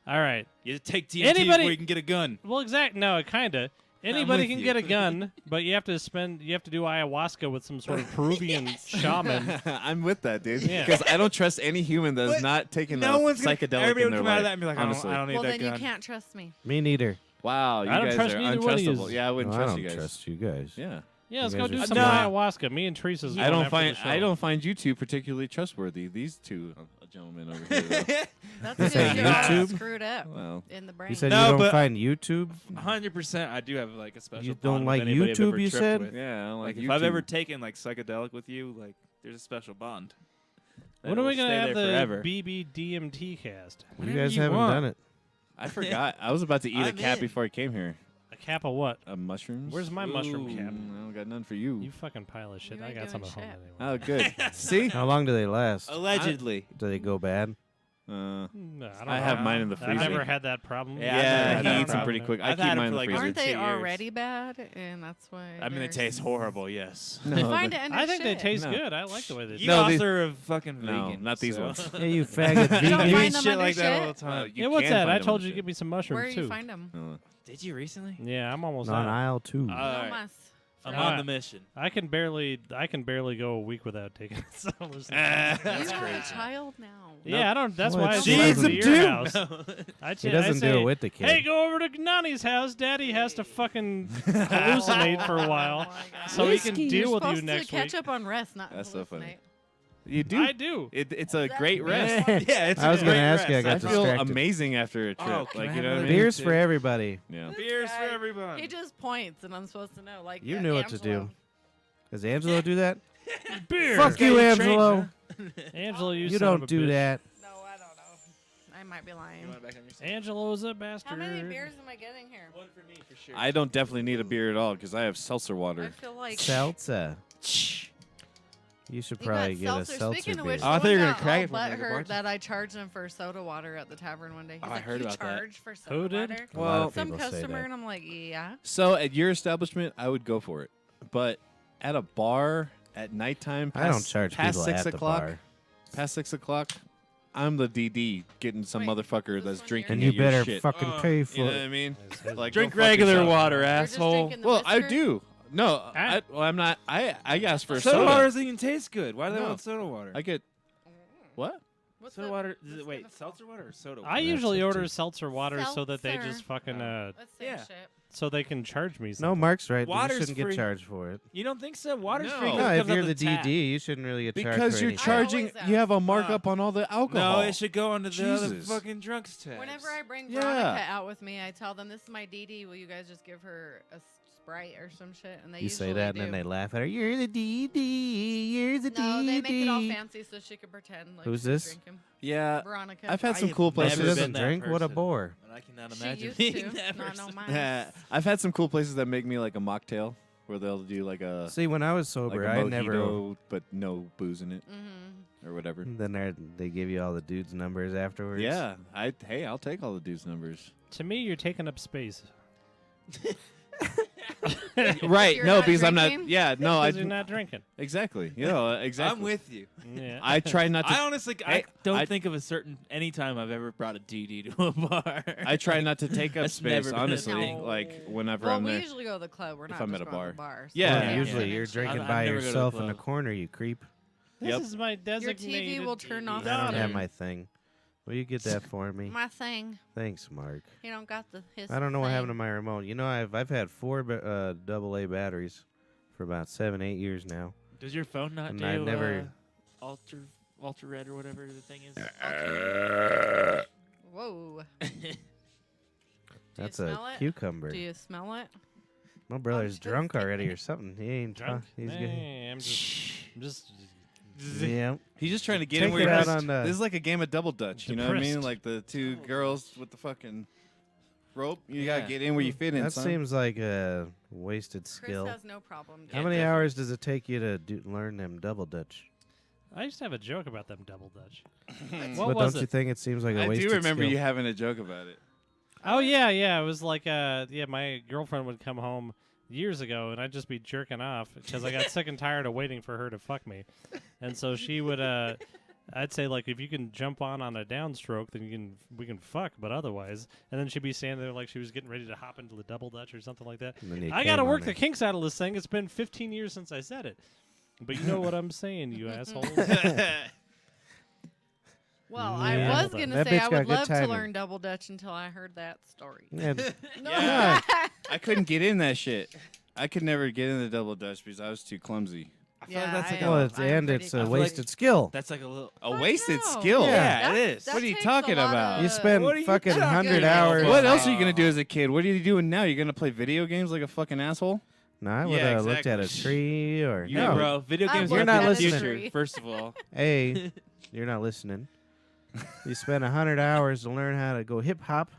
All right. You take DMT Anybody- before you can get a gun. Well, No, kinda. Anybody with can you. get a gun, but you have to do ayahuasca with some sort of Peruvian shaman. I'm with that, dude. Yeah. Because I don't trust any human that's But not taking No a one's gonna. psychedelic Everybody in would their come life. out of that and be like, honestly. I don't need well, that then gun. you can't trust me. Me neither. Wow, you I don't guys trust are neither one of untrustable. yous. Yeah, I wouldn't No, I trust don't you guys. trust you guys. Yeah. Yeah, let's You go guys do are some stupid. ayahuasca. Me and Teresa's. I going don't after find the show. I don't find you two particularly trustworthy. These two gentlemen over here. though. That's You because said you're all YouTube? screwed up Well, in the brain. You said No, you don't but- find YouTube? 100%. I do have like a special. You bond don't with like anybody I've YouTube, ever you tripped said? with. yeah, Like like if I've ever YouTube. taken like psychedelic with you, like there's a special bond. When are we That'll gonna stay have there the forever. BBDMT cast? You Whenever guys you haven't want. done it. I forgot. I was about to eat a I'm cat in. before I came here. A cap of what? Mushrooms. Where's my mushroom cap? I don't got none for you. You fucking pile of shit. You I ain't got some doing at home shit. anyway. Oh, good. See? How long do they last? Allegedly. Do they go bad? No, don't I know. have mine in the I've freezer. never had that problem. Yeah, I've never Yeah, had he that eats them problem. pretty quick. I I've keep had 'em mine in for, the like, freezer. Aren't they 2 years. already bad? And that's why. I mean, they taste horrible. Yes. They No, find but- it in I think they shit. taste No. good. I like the way they You No, taste. these- also are fucking No, vegan. not these so. ones. Yeah, you faggot Don't You vegan. find eat them shit under like that all the shit? time. You Yeah, what's can that? find I them told on you to shit. give me some mushrooms Where do too. you find them? Did you recently? Yeah, I'm almost On there. aisle 2. No Alright. mas. I'm Alright. on the mission. I can barely go a week without taking it. So listen. That's You have crazy. a child now. Yeah, I don't. That's why I Well, say she over to needs your him house. He doesn't do it with the kid. Hey, go over to Nani's house. Daddy has to fucking hallucinate for a while, Oh my God. so he can You're deal with you supposed next to catch week. up on rest, not That's so funny. hallucinate. You do. I do. It's a That's great rest. weird. Yeah, it's I was a gonna great ask you, I rest. got I feel distracted. amazing after a trip. Oh, can I like, have you know what I another mean? Beers for everybody. Yeah. This Beers for guy, everyone. He just points, and I'm supposed to know. Like You knew what to Angelo. do. Does Angelo do that? Beer. Fuck you, Okay, trained, Angelo. Angelo, you, You son of don't a do bitch. that. No, I don't know. I might be lying. You want it back on your seat? Angelo's a bastard. How many beers am I getting here? One for me, for sure. I don't definitely need a beer at all because I have seltzer I water. feel like Seltzer. You should you probably got get a seltzer. seltzer Speaking of beer. which, Oh, I thought you were gonna crack it but for me, like a her bartender. that I charged him for soda water at the tavern one day. He's Oh, I like, heard you about that. charge for soda Who did? water? A lot of Some people say customer, that. and I'm like, yeah. So at your establishment, I would go for it. But at a bar at nighttime, I don't charge past people 6 at o'clock, the bar. past 6 o'clock, I'm the DD getting some Wait, motherfucker this that's one drinking And here? you your better shit. fucking pay for You know what it. I mean? Like, Drink go fuck regular yourself. water, You're just asshole. drinking the Well, I Whisker? do. No, Ah. I'm not. I asked for a Soda soda. water doesn't even taste good. Why do they No. want soda water? I get what? What's Soda the- water. what's Wait, gonna- seltzer water or soda water? I usually order seltzer. seltzer water so that they Seltzer. just fucking That's the Yeah. shit. so they can charge me. No, Something. Mark's right. You Water's shouldn't get free. charged for it. You don't think so? Water's No. free. 'cause No, it if comes out you're the tap. DD, you shouldn't really get charged Because for you're anything. charging. always You have a ask. markup on all the alcohol. No, it should go onto the other Jesus. fucking drunks tabs. Whenever I bring Yeah. Veronica out with me, I tell them, this is my DD. Will you guys just give her a Sprite or some shit? And they You usually say that, do. and then they laugh at her. You're the DD. You're the DD. No, they make it all fancy so she can pretend like Who's she's this? drinking. Yeah, Veronica. I've had I some have cool Well, never she places. been doesn't that drink. What a person. bore. And I cannot She imagine used being to. that Not person. no mine. I've had some cool places that make me like a mocktail where they'll do like a See, when I was like sober, a I mojito, never. but no booze in it Mm-hmm. or whatever. Then they give you all the dudes' numbers afterwards. Yeah, I'll take all the dudes' numbers. To me, you're taking up space. Right? You're No, not because I'm not. drinking? Yeah, no, I Because you're not drinking. exactly. You know, exactly. I'm with you. Yeah. I try not to. I honestly, Hey, I don't I- think of a certain any time I've ever brought a DD to a bar. I try not to take up That's space. never been a Honestly, thing. like whenever Well, I'm we there. usually go to the club. We're if not I'm just at a going to the bar. bar. So Yeah. Well, Yeah. usually Yeah. you're drinking I've by never go to a yourself in the club. corner, you creep. This Yep. is my Your designated. TV will turn off. I don't daughter. have my thing. Will you get that for me? My thing. Thanks, Mark. You don't got his. I don't know what happened to thing. my remote. You know, I've had 4 AA batteries for about 7-8 years now. Does your phone not And do I've never- ultra red or whatever the thing is? Whoa. That's you a smell it? cucumber. Do you smell it? My brother's just drunk kidding. already or something. He ain't Drunk? He's good. Hey, I'm just. Yeah. He's just trying to get Take in where it you're out just- on the- This is like a game of double dutch. You know what I mean? Depressed. Like the two girls with the fucking rope. You Yeah. gotta get in where you fit in. That son. seems like a wasted Chris skill. has no problem. How doing many it. hours does it take you to learn them double dutch? I used to have a joke about them double dutch. What? What but was don't you it? think it seems like a I wasted do remember skill? you having a joke about it. Oh yeah, yeah. It was like my girlfriend would come home years ago, and I'd just be jerking off because I got sick and tired of waiting for her to fuck me, and so she would. I'd say like if you can jump on a downstroke, then we can fuck, but otherwise, and then she'd be standing there like she was getting ready to hop into the double dutch or something like that. And then you I came gotta on work her. the kinks out of this thing. It's been 15 years since I said it, but you know what I'm saying, you assholes. Well, Yeah. I was gonna That say bitch I got would good love to timing. learn double dutch until I heard that story. Yeah, No. Yeah. I couldn't get in that shit. I could never get in the double dutch because I was too clumsy. I feel like Yeah, that's like I- a, well, I'm it's, pretty and it's good. a I feel like- wasted skill. that's like a little. A Fuck wasted no. skill. Yeah, it is. That What are you takes talking a lot about? You of- spend what are you fucking talking 100 about? hours. What else are you gonna do as a kid? What are you doing now? You're gonna play video games like a fucking asshole? No, I would Yeah, have looked at a exactly. tree or Yeah, no. bro. Video I games You're are not the listening. future. First of all, Hey, you're not listening. You spend 100 hours to learn how to go hip hop,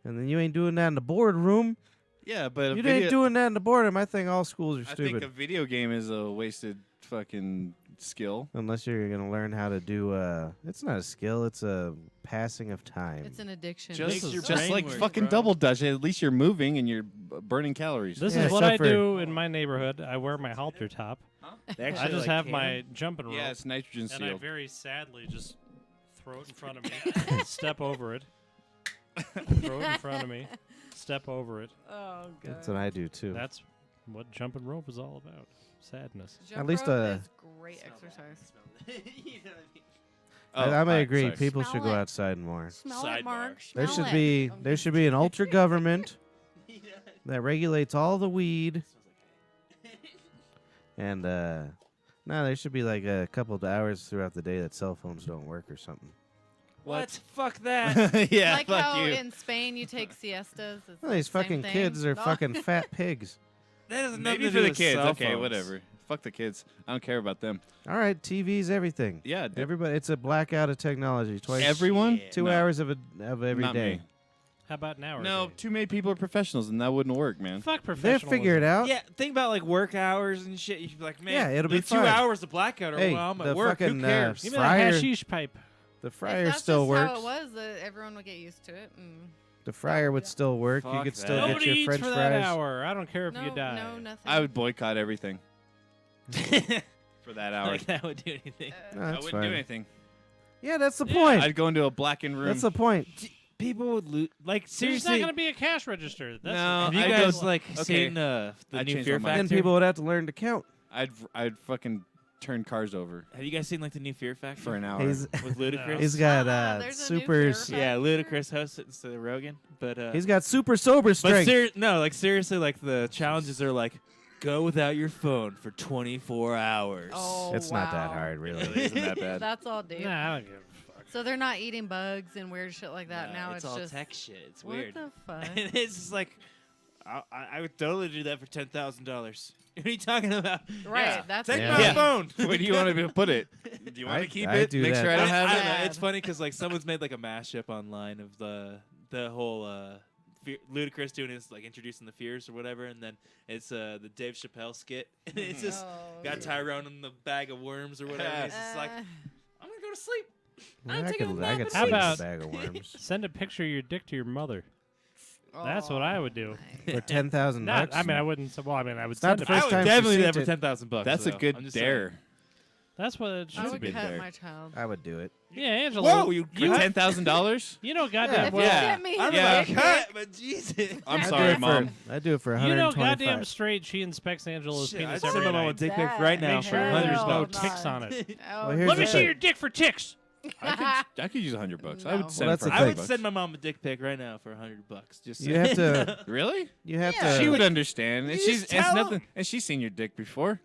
and then you ain't doing that in the boardroom. Yeah, but You ain't doing that in the boardroom. I think all schools are I think stupid. a video game is a wasted fucking skill. Unless you're gonna learn how to do. It's not a skill. It's a passing of time. It's an addiction. Just, Makes your just brain like work, fucking bro. double dutch. At least you're moving and you're burning calories. This Yeah, is what I except for- do in my neighborhood. I wear my halter top. they I actually just like have can my jumping rope, yeah, it's nitrogen and I sealed. very sadly just throw it in front of me, step over it, throw it in front of me, step over it. Oh god. That's what I do too. That's what jumping rope is all about. Sadness. Jump least, rope uh, is great exercise. You know what I mean? I may agree. sorry. People Smell should go it. outside more. Smell it, Sidebar. Mark. There Smell should it. be I'm there just should be an kidding. ultra government that regulates all the weed, and no, there should be like a couple of hours throughout the day that cell phones don't work or something. What? Fuck that. Yeah, Like fuck how you. in Spain you take siestas. It's Well, the these same fucking thing. kids are Oh. fucking fat pigs. That has nothing Maybe to for do the with kids. cell Okay, phones. whatever. Fuck the kids. I don't care about them. All right, TV's everything. Yeah, Everybody, it's a blackout of technology. Twice, everyone. Shit. 2 No. hours of every Not day. me. How about an hour? a No, day? too many people are professionals, and that wouldn't work, man. Fuck They'll professionalism. figure it out. Yeah, think about like work hours and shit. You'd be like, man, Yeah, it'll the be 2 fine. hours of blackout. Or Hey, while I'm the at work. Who fucking, cares? Give me that Fryer- hashish pipe. The If fryer that's still just works. how it was, everyone would get used to it. And The fryer would still work. You Fuck could that. still get Nobody your eats French for that fries. hour. I don't care if no, you die. no, nothing. I would boycott everything for that hour. like that would do anything. No, I that's wouldn't do fine. anything. Yeah, that's the Yeah. point. I'd go into a blackened room. That's the point. People would lose. Like There's not seriously, going to be a cash register. That's No, have you I guys just- like okay, seen the I new changed Fear my mind. Then Factor? people would have to learn to count. I'd fucking turn cars over Have you guys seen like the new Fear Factor for an hour. He's with Ludacris? he's got there's a new super. Fear Yeah, Factor. Ludacris hosts it instead of Rogan. But He's got super sober but strength. no, like seriously, like the challenges are like go without your phone for 24 hours. Oh, It's not that wow. hard, really. Really isn't that bad. That's all deep. Nah, I don't give a fuck. So they're not eating bugs and weird shit like that. No, Now it's it's all just tech shit. It's what weird. the fuck? And it's just like I would totally do that for $10,000. What are you talking about? Right, Yeah. that's Take Yeah. my Yeah. phone. Where do you want to put it? Do you want I- to keep I it? do Make that. sure I don't I have don't it. know. It's funny because like someone's made like a mashup online of the whole Ludacris doing his like introducing the fears or whatever, and then it's the Dave Chappelle skit. And it's just Oh, got Tyrone in the bag of worms or whatever. It's just like uh, I'm gonna go to sleep. Yeah, I'm I taking a could nap sleep at How in a about- bag of worms Send a picture of your dick to your mother. That's what I would do. my- for $10,000 Not, bucks. I mean, I wouldn't. Well, I mean, I would It's not send the it. first I would time she definitely do seen that for it. $10,000. That's a though. good I'm just dare. That's what it I should would be. been cut there. my child. I would do it. Yeah, Angela. Whoa, you For $10,000? You know, Yeah, goddamn if well. you Sent me his Yeah. dick Cut, pic. but Jesus. I'm I'd sorry, do it Mom. I'd do it for You know, 125. goddamn straight, she inspects Angela's Shit, penis I'd every send my mom a night. dick pic right now Make for sure Hell there's no no. ticks on it. Oh, Well, here's Let the me see thing. your dick for ticks. I could use $100. I No. would send Well, that's for the I thing. would $100. send my mom a dick pic right now for $100. Just You have to. Really? You have Yeah. to. She would understand. And You she's just it's tell nothing. And she's seen your dick before.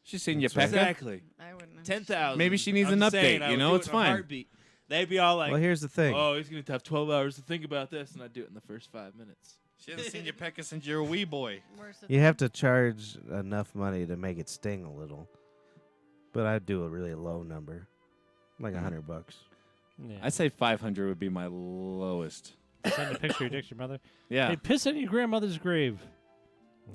She's seen your That's right. pecker. Exactly. I wouldn't. 10,000. Maybe she needs I'm an saying, update, I you would know? do it It's in a fine. heartbeat. They'd be all like, Well, here's the thing. "Oh, he's gonna have 12 hours to think about this," and I'd do it in the first 5 minutes. She hasn't seen your pecker since you're a wee boy. Where's the You have to charge enough money to make it sting a little. But I'd do a really low number, like $100. Yeah. I'd say 500 would be my lowest. Send a picture of your dick to your mother. Yeah. Hey, piss in your grandmother's grave.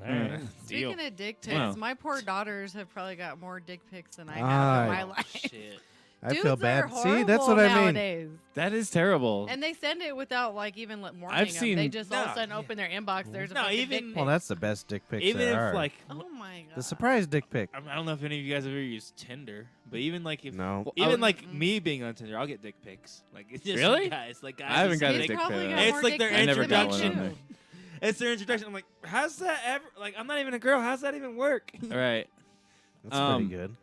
All right. Mm. Speaking Deal. of dick pics, Wow. my poor daughters have probably got more dick pics than I Ah, have in my Oh, life. shit. I Dudes feel are bad. See, that's horrible what I mean. nowadays. That is terrible. And they send it without like even warning I've them. seen- They just all of No, a sudden yeah. open their inbox. There's a No, fucking even- dick Well, pic. that's the best dick pics Even there if are. like, Oh my god. The surprise dick pic. I don't know if any of you guys have ever used Tinder, but even like if No. even like Mm-mm. me being on Tinder, I'll get dick pics. Like it's just Really? guys, like guys. I haven't just got a send They dick dick- probably pic. got It's more like dick their pics I never than got me one too. on there. It's their introduction. I'm like, how's that ever? Like, I'm not even a girl. How's that even work? All right. That's Um, pretty good.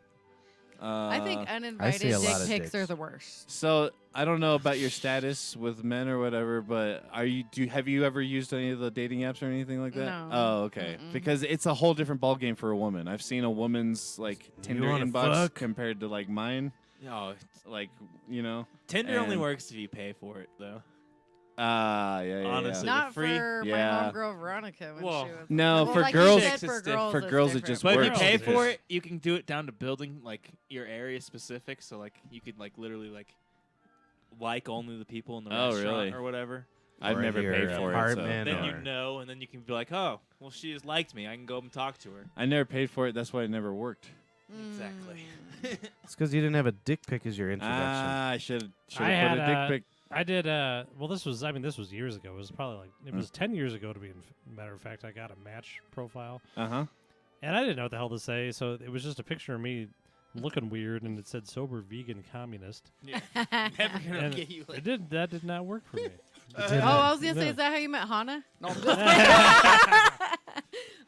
I think I uninvited see a dick lot of pics are dicks. the worst. So I don't know about your status with men or whatever, but have you ever used any of the dating apps or anything like that? No. Oh, okay. Mm-mm. Because it's a whole different ballgame for a woman. I've seen a woman's like Tinder wanna inbox fuck? compared to like mine. No, Like Tinder only And- works if you pay for it, though. Yeah. Honestly. Yeah. Not free? for Yeah. my homegirl Veronica when Well, she was. No, Well, for like you girls, said, it's for different. girls, For it's girls, it different. just But if you works. pay It's for just- it, you can do it down to building like your area specific. So like you could like literally like only the people in the Oh, restaurant really? or whatever. I've Or never your paid for it. So. apartment Then or- you know, and then you can be like, oh, well, she just liked me. I can go up and talk to her. I never paid for it. That's why it never worked. Exactly. Mm. It's because you didn't have a dick pic as your introduction. I should I have had put a dick pic. I did. Well, this was. I mean, this was years ago. It was probably like it was 10 years ago to be. Matter of fact, I got a Match profile, Uh-huh. and I didn't know what the hell to say. So it was just a picture of me looking weird, and it said "sober vegan communist." Yeah. Never gonna And get you. it did. That did not work for me. Didn't Oh, I was gonna say, No. is that how you met Hannah? No.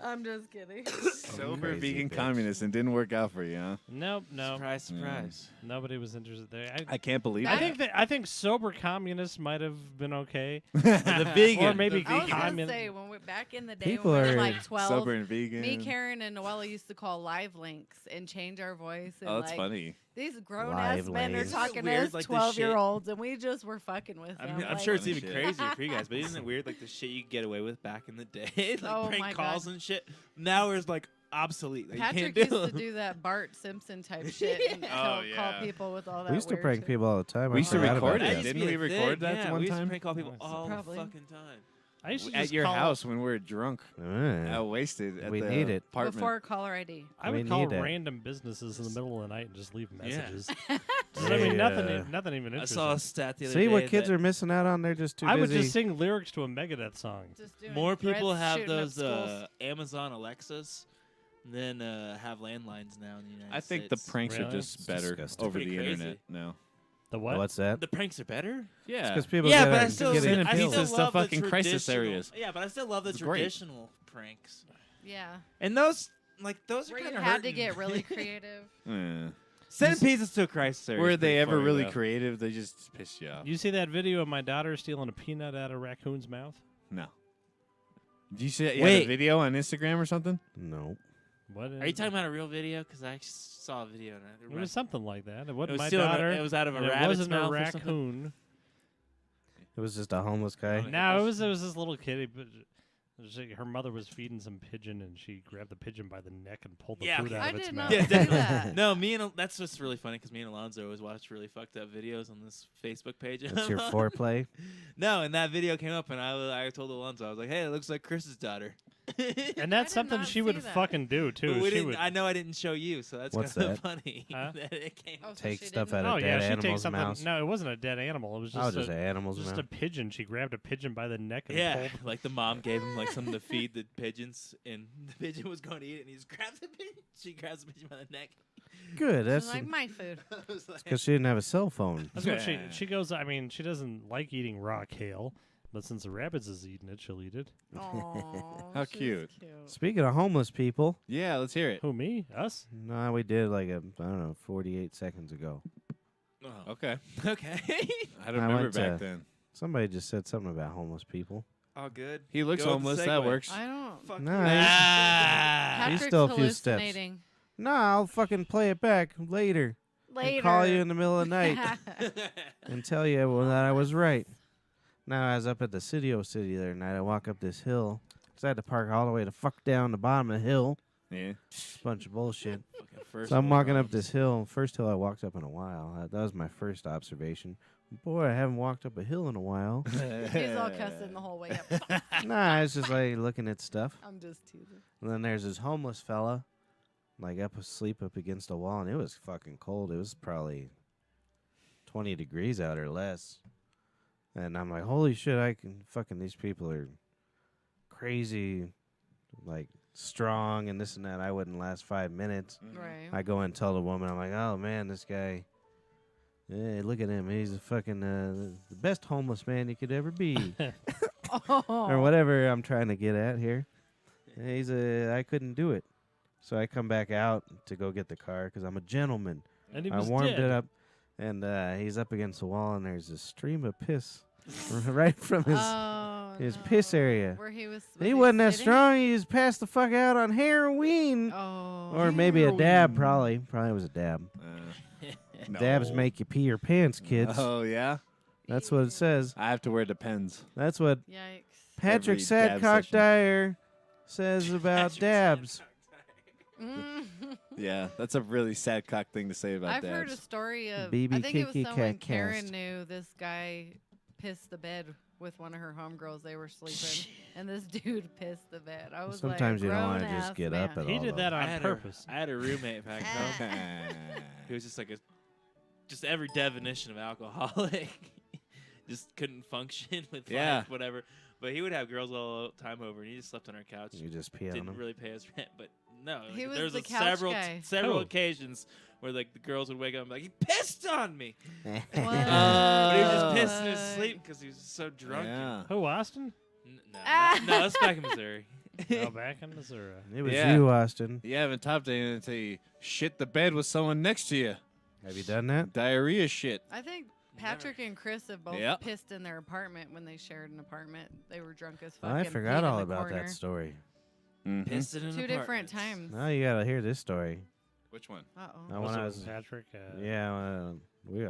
I'm just kidding. Sober Crazy vegan bitch. communist and didn't work out for you, huh? Nope. Surprise, surprise. Nobody was interested there. I can't believe I that. think I think sober communists might have been okay. The vegan. Or maybe the I was vegan. gonna Commun- say when we back in the day People when we are were like 12, Sober and vegan. me, Karen, and Noella used to call live links and change our voice. And Oh, that's like, funny. These grown ass Live men are links. talking to Weird, us like the 12-year-olds, and we just were fucking with them. I'm like, sure it's Funny even shit. crazier for you guys, but isn't it weird, like the shit you could get away with back in the day, like Oh my prank God. calls and shit? Now it's like obsolete. Like, Patrick you used can't do to them. do that Bart Simpson type shit and call yeah. people with all that. We used to weird prank shit. people all the time. We I used to forgot record about it. that. Didn't we record that yeah, one we used time? to prank call people all Probably. the fucking time. I used to At just your call, house when we were drunk, Yeah. wasted at We the need it. apartment. Before caller ID. I We would call need that. random businesses in the middle of the night and just leave Yeah. messages. Just, I mean, nothing, Yeah. nothing even I interesting. saw a stat the other See day what kids that are missing out on? They're just too I would busy. just sing lyrics to a Megadeth song. Just doing more people threats, have shooting up those schools. Amazon Alexas than have landlines now in the United I think States. the pranks Really? are just It's better disgusting. over Pretty the crazy. internet now. The what? What's that? The pranks are better. Yeah, Because people Yeah, get but a- I still, get send a it I pizza still to love the fucking crisis traditional- areas. Yeah, but I still love the It's great. traditional pranks. Yeah. And those are Where you kind of had to get really creative. Yeah. Sending pizzas to a crisis area. Were is they pretty ever funny, really though. creative? They just piss you off. You see that video of my daughter stealing a peanut out of a raccoon's mouth? No. Did you see that? You had Wait. a video on Instagram or something? No. What? Are you talking about a real video? Because I saw a video. And It was something like that. It it wasn't was my still daughter. it was out of a and it rabbit's wasn't a mouth or something? raccoon. It was just a homeless guy. Okay. No, it was this little kitty. But her mother was feeding some pigeon, and she grabbed the pigeon by the neck and pulled the Yeah, food okay. out I of its did mouth. not Yeah, see definitely. that. No, that's just really funny because me and Alonzo always watch really fucked up videos on this Facebook page. That's your foreplay. No, and that video came up, and I told Alonzo, I was like, "Hey, it looks like Chris's daughter." And that's did something not she would see that. fucking do But too. we She didn't. would. I know I didn't show you, so that's What's kind of that? funny Huh? that it came. Oh, so Take she stuff didn't out Oh of yeah, dead she takes animal's something. mouth. No, it wasn't a dead animal. It was Oh, just, just an animal's just mouth. a pigeon. She grabbed a pigeon by the neck and Yeah, pulled. like the mom gave him like something to feed the pigeons, and the pigeon was going to eat it, and he just grabs the pigeon. She grabs the pigeon by the neck. Good. She's That's like my food. I was like, because she didn't have a cell phone. That's what she goes. I mean, she doesn't like eating raw kale, but since the rabbits is eating it, she'll eat it. Aw, How she's cute. Speaking of homeless people, Yeah, let's hear it. Who, me? Us? no, we did like I don't know, 48 seconds ago. oh, Okay. okay, I don't I remember went back to- then. Somebody just said something about homeless people. all good. He looks Go with the homeless. That segue. works. I don't. Fuck No, you. I- Ah. He's Patrick's still a few steps. hallucinating. No, I'll fucking play it back later. Later. And call you in the middle of the night and tell you that I was right. Now, I was up at the City the other night. I walk up this hill because I had to park all the way the fuck down the bottom of the hill. Yeah. It's a bunch of bullshit. Fucking first So I'm world walking up problems. this hill. First hill I walked up in a while. That was my first observation. Boy, I haven't walked up a hill in a while. He's all cussing the whole way up. Nah, it's just like looking at stuff. I'm just teasing. And then there's this homeless fella, like up asleep up against a wall, and it was fucking cold. It was probably 20 degrees out or less. And I'm like, holy shit, these people are crazy, like strong and this and that. I wouldn't last 5 minutes. Right. I go and tell the woman, I'm like, oh man, this guy, yeah, look at him. He's a fucking, the best homeless man you could ever be. Oh. Or whatever I'm trying to get at here. I couldn't do it. So I come back out to go get the car because I'm a gentleman. And he I was warmed dead. it up, and he's up against the wall, and there's a stream of piss right from his piss area. Where he was He wasn't that sitting? strong. He just passed the fuck out on heroin. Oh. Or maybe a dab, Heroin. probably. Probably was a dab. No. Dabs make you pee your pants, kids. Oh yeah. That's what it says. I have to wear Depends. That's what Yikes. Patrick Every dab Sadcock session. Dyer says about Patrick dabs. Mm. Yeah, that's a really sad cock thing to say about I've heard a dabs. story of. BB I think it was Kiki someone Cat Karen Cast. knew. This guy pissed the bed with one of her homegirls. They were sleeping, and this dude pissed the bed. I was Sometimes like, you don't want to grown-ass just get man. up at He all. did that though. on purpose. I had a roommate back home. He was just like just every definition of alcoholic. Just couldn't function with Yeah. life, whatever. But he would have girls all the time over, and he just slept on our couch. You just pee on Didn't them. really pay us rent, but no, He was there was the a couch several guy. several Oh. occasions where like the girls would wake up and be like, he pissed on me, What? but he was just pissed in his Fuck. sleep because he was so drunk. Yeah. Who, Austin? No, that's back in Missouri. Oh, back in Missouri. It was Yeah. you, Austin. You haven't topped it until you shit the bed with someone next to you. Have you done that? Diarrhea shit. I think Patrick and Chris have both Yep. pissed in their apartment when they shared an apartment. They were drunk as fuck. I and forgot peed in all the about corner. that story. Mhm. Pissed in an Two different apartment. times. Now you gotta hear this story. Which one? Uh-oh. Now, Was when it I with was, Patrick. yeah,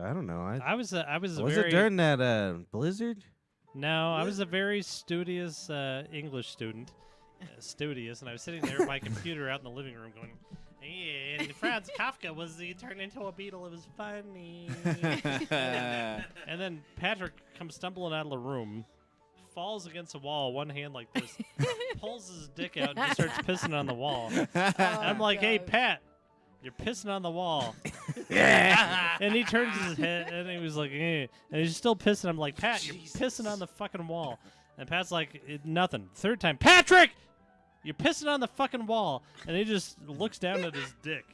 I don't know. I was Was very it during that blizzard? No, I was a very studious English student, studious, and I was sitting there at my computer out in the living room going, "Yeah, and Franz Kafka he turned into a beetle. It was funny." And then Patrick comes stumbling out of the room, falls against a wall, one hand like this, pulls his dick out and just starts pissing on the wall. I'm like, "Hey, God. Pat, you're pissing on the wall." And he turns his head and he was like, "Eh," and he's still pissing. I'm like, "Pat, you're pissing on the fucking wall." And Pat's like, "Nothing." Third time, "Patrick, you're pissing on the fucking wall." And he just looks down at his dick.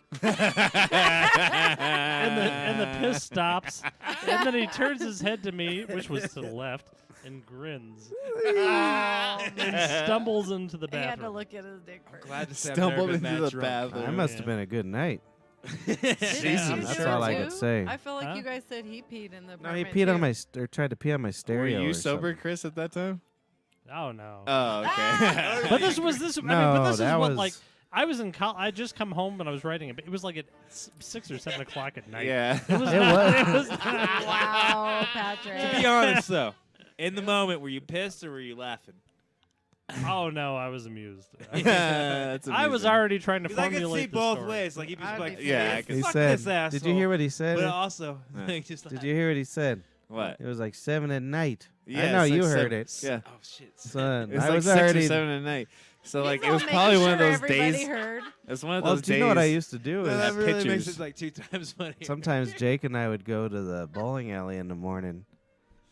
and the piss stops. And then he turns his head to me, which was to the left, and grins. And stumbles into the He had to bathroom. look at his dick first. Glad to say Stumbled I've never been into that the drunk. bathroom. That must yeah. have been a good night. Did Jesus. you That's do all it I too? could say. I feel like Huh? you guys said he peed in the No, he apartment peed on too. my or tried to pee on my Were stereo. you or sober, something. Chris, at that time? Oh, no. Oh, okay. But this was this. I mean, No, but this is that what was- like I was in college. I just come home and I was writing it. It was like at 6 or 7 o'clock at night. yeah. It was. It not, was. It was not, Wow, To Patrick. be honest, though, in the moment, were you pissed or were you laughing? oh no, I was amused. That's I was amusing. already trying to Because I could formulate see the both story. ways. Like he'd be I'd like, be Yeah, I pissed. could- He fuck said, this asshole. "Did you hear what he said? But also, Yeah. like, just Did you hear what he said? What? It was like 7 at night. I Yeah, know it's you like heard seven- it. Yeah. Oh shit. Son, It was I like was 6 already. or 7 at night. So, like, He's it all was making probably one of sure those everybody days. heard. It was one of Well, those do days. you know what I used to do? Well, Is that really makes pictures. it like 2 times funnier. sometimes Jake and I would go to the bowling alley in the morning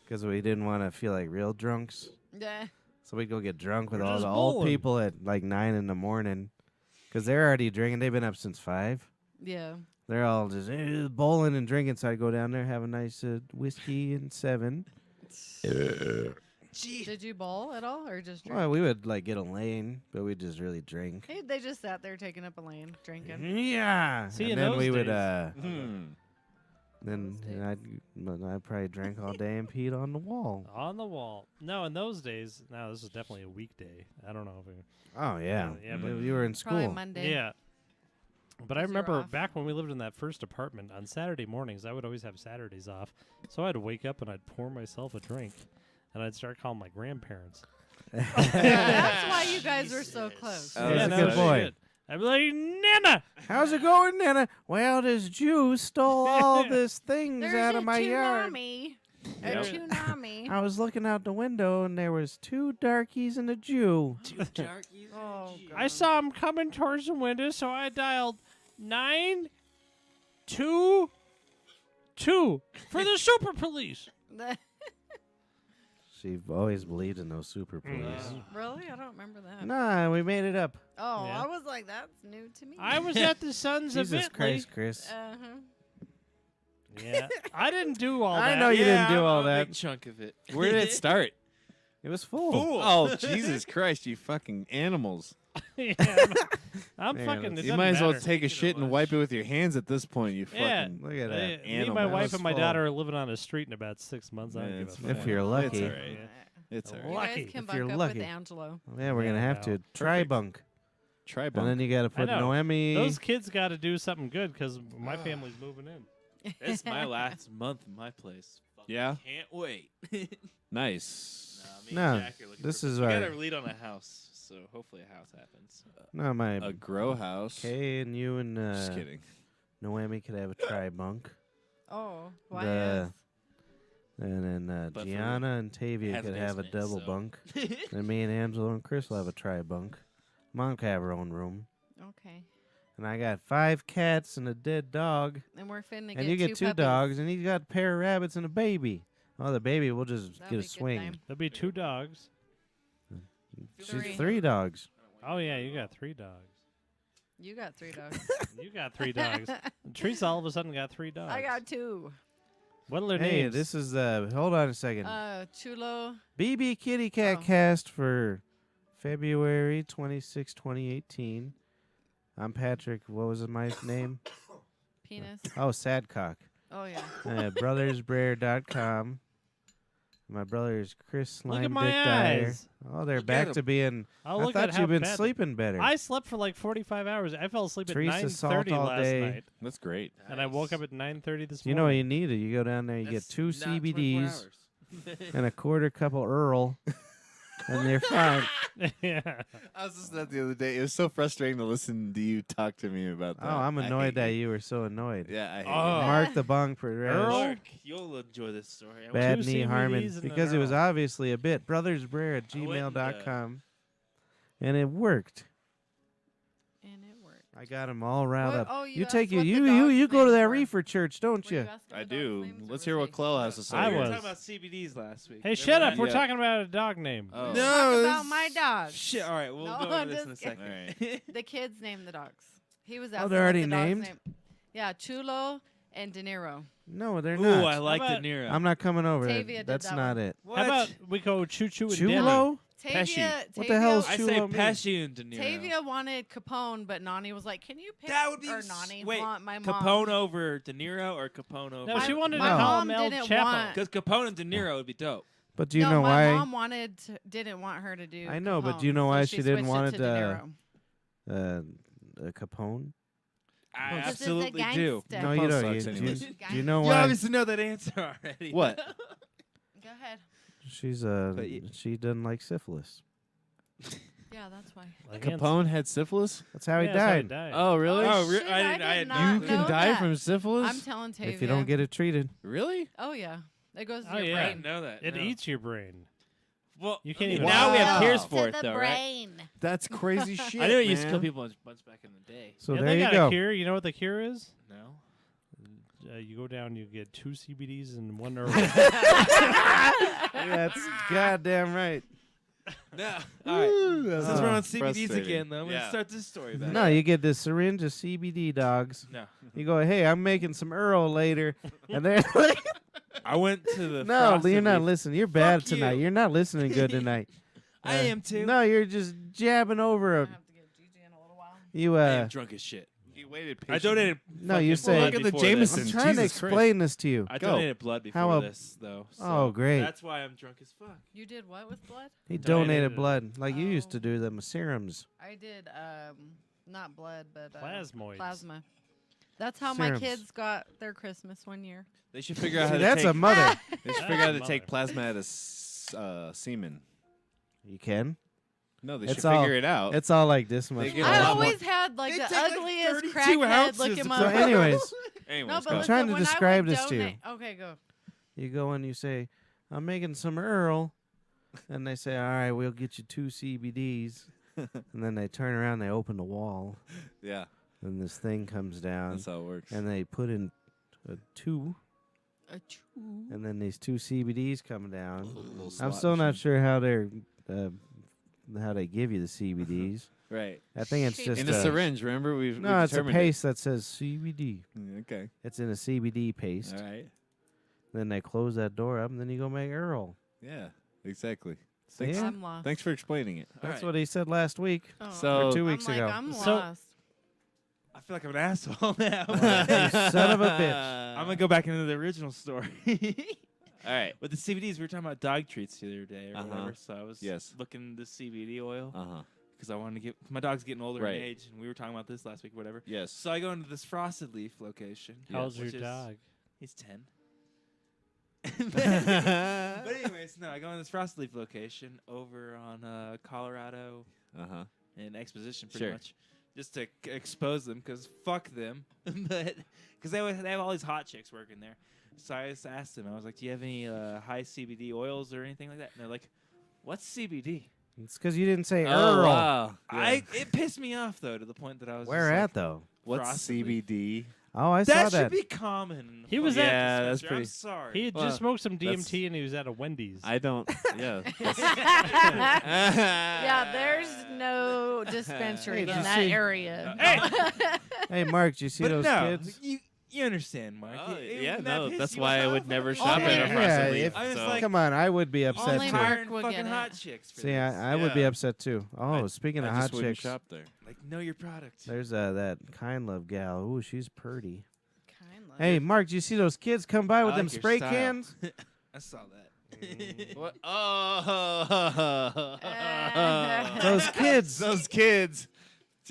because we didn't want to feel like real drunks. Yeah. So we'd go get drunk with We're all just the old bowling. people at like 9 in the morning because they're already drinking. They've been up since 5. Yeah. They're all just bowling and drinking. So I go down there, have a nice whiskey and 7. Did you bowl at all or just drink? Well, we would like get a lane, but we'd just really drink. Hey, they just sat there taking up a lane, drinking. Yeah. See, and in then those we would days- then I'd probably drank all day and peed on the wall. on the wall. No, in those days. No, this is definitely a weekday. I don't know if it, Oh yeah. Yeah, but- you were in Probably school. Monday. yeah. But I 'Cause you're remember off. back when we lived in that first apartment on Saturday mornings, I would always have Saturdays off. So I'd wake up and I'd pour myself a drink, and I'd start calling my grandparents. That's why you guys were so close. Oh, Yeah, that's a no good boy. shit. I'd be like, Nana! How's it going, Nana? Well, this Jew stole all these things There's out a of my yard. tsunami. Yep. A tsunami. I was looking out the window and there was 2 darkies and a Jew. Oh, I saw him coming towards the window, so I dialed 922 for the super police. She always believed in those super police. Really? I don't remember that. Nah, we made it up. Oh, Yeah. I was like, that's new to me. I was at the Sons of Jesus Italy. Christ, Chris. Uh-huh. Yeah, I didn't do all that. I know you didn't do all A that. big chunk of it. Where did it start? It was full. Oh, Jesus Christ, you fucking animals. Yeah, I'm Man, fucking. that's- It You doesn't might as well matter. take a shit and wipe it with your hands at this point, you Yeah. fucking... Look at that. Me, animal. my That wife, was and my full. daughter are living on a street in about 6 months. I Yeah, don't give a it's fuck. If you're It's lucky. all right. Yeah. It's all You right. Lucky. guys can If bunk you're up lucky. with Angelo. Yeah, we're going to Yeah, have to no. try bunk. Try And bunk. then you got to put know. Noemi. Those kids got to do something good because my family's moving in. It's my last month in my place. Fucking Yeah? Can't wait. Nice. Me No, and Jack are looking this for, is we our- got to lead on a house, so hopefully a house happens. No, my A grow house. Kay and you and Just kidding. Noemi could have a try bunk. Oh, why The- yes? And then But for Gianna and Tavia could have a hazardous, double so- bunk. And me and Angelo and Chris will have a try bunk. Mom can have her own room. Okay. And I got 5 cats and a dead dog. And we're finna And you get 2 puppies. dogs, and he's got a pair of rabbits and a baby. Oh, the baby will just That'll get be a a good swing. time. There'll be 2 dogs. She's 3. 3 dogs. Oh yeah, you got 3 dogs. You got 3 dogs. You got 3 dogs. Teresa all of a sudden got 3 dogs. I got 2. What are their Hey, names? this is hold on a second. Chulo. BB Kitty Cat Oh. Cast for February 26, 2018. I'm Patrick. What was my name? Penis. Oh, Sadcock. Oh yeah. Brothersbrer.com. My brother is Chris Look Slime at my Dick Dyer. eyes. Oh, they're Look back at to being. Oh, I look thought at how you've been bad- sleeping better. I slept for like 45 hours. I fell asleep Teresa at salt 9:30 all last day. night, That's great. and I woke up at 9:30 this You know what morning. you need? You go down there, you That's get 2 not 24 CBDs hours. and a quarter cup of Earl, and they're fine. Yeah. I was listening to that the other day. It was so frustrating to listen to you talk to me about that. Oh, I'm I annoyed hate that you were so annoyed. Yeah, I hate Oh. Mark the Bong Perez. Earl? Mark, you'll enjoy this story. I Bad Two Knee Harmon. CBDs and an Because it was Earl. obviously a bit. Brothersbrer at I went and, gmail.com. And it worked. And it worked. I got them all riled What- up. oh, you asked take you what the you dog's go to names that were. reefer church, don't Were you you? asking I the dog's do. names, or Let's was hear what he- Chloe has to say. I We were was. talking about CBDs last week. Hey, Remember shut up. that? We're Yeah. talking about a dog name. Oh. Talk about my dogs. Shit. All right, we'll No, go over I'm this in a just second. kidding. The kids named the dogs. He was asking. Oh, they're what already the dog's named? name- Yeah, Chulo and De Niro. No, they're Ooh, not. I like about- De Niro. I'm not coming over there. Tavia did That's that not one. it. What? How about we go Choo Choo and Danny? Chulo? Tavia, What the hell is I Chulo say mean? Pesci and De Niro. Tavia wanted Capone, but Nani was like, "Can you pick?" That would be or s- Nani. wait, my mom. Capone over De Niro or Capone over? No, she wanted to my call mom him El didn't Chapo. want- Because Capone and De Niro would be dope. But do you no, know my why? mom didn't want her to do. I know, but Capone, do you know so why she didn't switched want it it, to De Niro. Capone? I Because it's a absolutely do. gangster. No, you Capone don't. sucks You, anyways. do you know You why? obviously know that answer already. What? Go ahead. She's But she doesn't like syphilis. Yeah, that's why. Like Hans- Capone had syphilis? That's how he Yeah, that's how died. Oh, really? Oh, shit, I didn't did know not You that. can know die that. from syphilis? I'm telling Tavia. If you don't get it treated. Really? Oh yeah, it goes to Oh, your yeah. I brain. didn't know that. It no. eats your brain. Well, You can't even- Now we have Wow. cures To for it, though, right? That's crazy shit. I knew it used to man. kill people a bunch back in the day. So yeah, there they you got go. a cure. You know what the cure is? No. You go down, you get 2 CBDs and 1 Earl. That's goddamn right. No. All right. That's Since we're on CBDs frustrating. again, though, I'm Yeah. gonna start this story back. No, you get this syringe of CBD dogs. No. You go, hey, I'm making some Earl later, and they're like, I went to the. no, Frosted you're not Leaf. listening. You're bad Fuck tonight. you. You're not listening good tonight. I am too. No, you're just jabbing over I a. have to get Gigi in a little while. You I am drunk as shit. He waited I donated. No, you fucking say- blood Look at the before Jameson. I'm this. trying to Jesus Christ. explain this to you. I Go. donated blood before How this, though. So Oh, great. That's why I'm drunk as fuck. You did what with blood? He Donated donated it. blood like you used Oh. to do them serums. I did not blood, but Plasmoids. plasma. That's how my Serums. kids got their Christmas one year. They should figure out how See, to that's take. a mother. They should figure out how to take plasma out of semen. You can. No, they It's should all- figure it out. It's all like this much. They get a I lot always had like They the take, like, ugliest 32 crackhead ounces looking of So, motherfucker. anyways, Anyways, No, but go. I'm trying to when I describe would this to you. donate- Okay, go. you go and you say, I'm making some Earl. And they say, all right, we'll get you 2 CBDs. And then they turn around, they open the wall, Yeah, and this thing comes down. that's how it works. And they put in 2, Achoo. and then these 2 CBDs come down. Little I'm slot still not machine. sure how they're how they give you the CBDs. Right. I think it's Shit. just In a syringe, remember? We've No, it's a determined it. paste that says CBD. Okay. It's in a CBD paste. All right. Then they close that door up, and then you go make Earl. Yeah, exactly. See? Thanks, Yeah. I'm lost. thanks for explaining it. That's Alright. what he said last week. Oh, So- Or 2 I'm weeks like, ago. I'm So- lost. I feel like I'm an asshole now. You son of a bitch. I'm gonna go back into the original story. All right. With the CBDs, we were talking about dog treats the other day or Uh-huh. whatever. So I was Yes. looking the CBD oil Uh huh. because I wanted to get my dog's getting older Right. in age, and we were talking about this last week, whatever. Yes. So I go into this Frosted Leaf location. How old's your which is- dog? He's 10. But anyways, no, I go in this Frosted Leaf location over on Colorado Uh huh. and Exposition, pretty Sure. much, just to expose them, because fuck them. But because they have all these hot chicks working there. So I just asked them, I was like, "Do you have any high CBD oils or anything like that?" And they're like, "What's CBD?" It's because you didn't say Oh Earl. wow. Yeah. It pissed me off though, to the point that I was Where just at like, though? What's Frosted Leaf? CBD? Oh, I saw That that. should be common. in the He was fucking at- Yeah, that's dispensary. I'm pretty- sorry. He had Well, just smoked some that's- DMT and he was at a Wendy's. I don't. Yeah. Yeah, there's no dispensary Hey, in did you that see- area. Hey! Hey, Mark, did you see But those no, kids? You understand, Mark? Oh, It yeah, wouldn't that no, piss that's you why I off? would never I'm shop just at a like, Yeah, Frosted if- I'm just so. like, Come on, I would be upset Only too. Mark hiring would fucking get it. hot chicks for See, this. I would be Yeah. upset too. Oh, speaking of I hot just wouldn't chicks, shop there. Like, know your product. there's that Kind Love gal. Ooh, she's pretty. Kind of. Hey, Mark, do you see those kids come by with I them like your spray style. cans? I saw that. What? Oh, Those kids. those kids.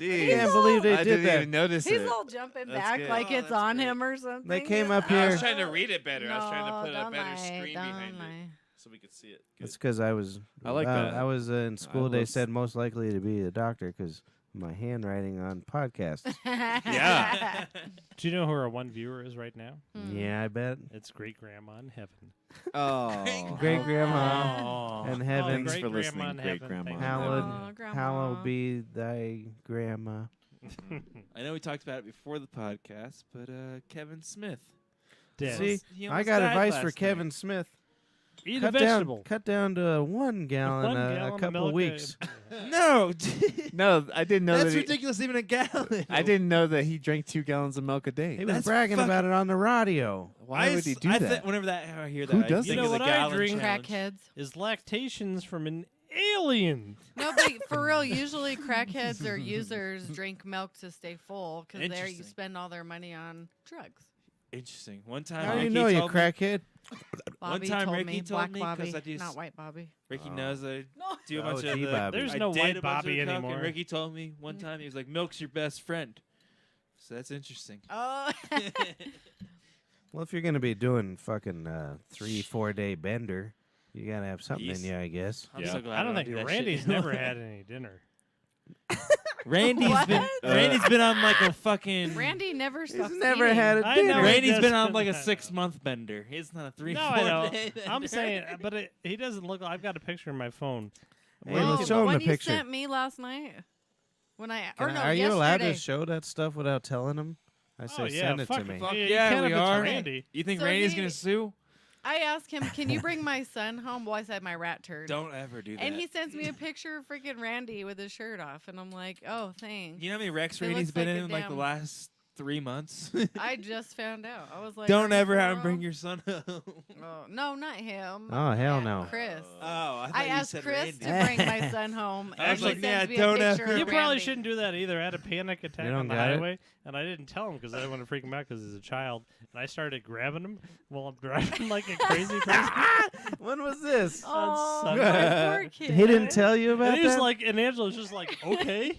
I Jeez, can't believe they I did didn't that. even notice He's it. all jumping That's back good. like Oh, it's that's on great. him or something. They came up I here. was trying to read it better. I was trying to No, put a don't better lie, screen don't behind it lie. so we could see it. It's because I was. I like that. I was in school. They love- said most likely to be a doctor because my handwriting on podcasts. Yeah. Do you know who our one viewer is right now? Hmm. Yeah, I bet. It's great grandma in heaven. Oh, Great grandma Oh, in heaven. Thanks for great listening, grandma in great heaven. grandma. Thank you. Hallowed, Aw, Grandma. hallowed be thy grandma. I know we talked about it before the podcast, but Kevin Smith. Dead. See, He I almost got died advice last for night. Kevin Smith. Eat a Cut vegetable. down, cut down to 1 gallon, One a gallon of couple milk, weeks. No, no, I didn't know that's that. ridiculous. Even a gallon. I didn't know that he drank 2 gallons of milk a day. He was That's bragging fucking- about it on the radio. Why would he do that? Whenever I hear that, Who I does think that? of You know the what I gallon drink? challenge. Crackheads. Is lactations from an alien. No, but for real, usually crackheads or users drink milk to stay full because there you Interesting. spend all their money on drugs. Interesting. One time, How do you Ricky know you told me- crackhead? Bobby time told Ricky me, told Black me 'cause Bobby, I do not s- White Bobby. Ricky Oh. knows I No. do a Oh, bunch of the. G-Bobby. There's I no did white a bunch of Bobby the coke, anymore. And Ricky told me one time he was like, "Milk's your best friend." So that's interesting. Oh. Well, if you're gonna be doing fucking 3-4 day bender, you gotta have something Peace. in you, I guess. I'm Yeah. so glad I don't do think that Randy's shit. never had any dinner. Randy's What? been Randy's been on like a fucking. Randy never stops never eating. had a I dinner. know. Randy's He been on doesn't- like a I know. 6-month bender. It's not a 3-4 No, I know. day bender. I'm saying, but he doesn't look. I've got a picture on my phone. Hey, Oh, let's show him when the you picture. sent me last night, when I Can or no, are you allowed to yesterday. show that stuff without telling him? I say Oh, yeah, send it fuck to me. it. Fuck You yeah, can we if it's are. Randy. You think So Randy's he- gonna sue? I asked him, "Can you bring my son home?" Well, I said my rat turd. Don't ever do that. And he sends me a picture of freaking Randy with his shirt off, and I'm like, "Oh, thanks." You know how many Rex It Randy's looks been like a in like the damn- last 3 months? I just found out. I was like, Don't "Are you ever for have him real?" bring your son home. Oh, no, not him. Oh, hell Yeah, no. Chris. Oh, I thought I you asked said Chris Randy. to bring my son home. I and was he like, sends yeah, me don't a ever- picture You of probably Randy. shouldn't do that either. I had a panic attack don't on the got it? highway, and I didn't tell him because I didn't want to freak him out because he's a child. And I started grabbing him while I'm driving like a crazy person. When was this? Oh, Sunday. my poor kid. He didn't tell you about And he was that? like, and Angela's just like, okay.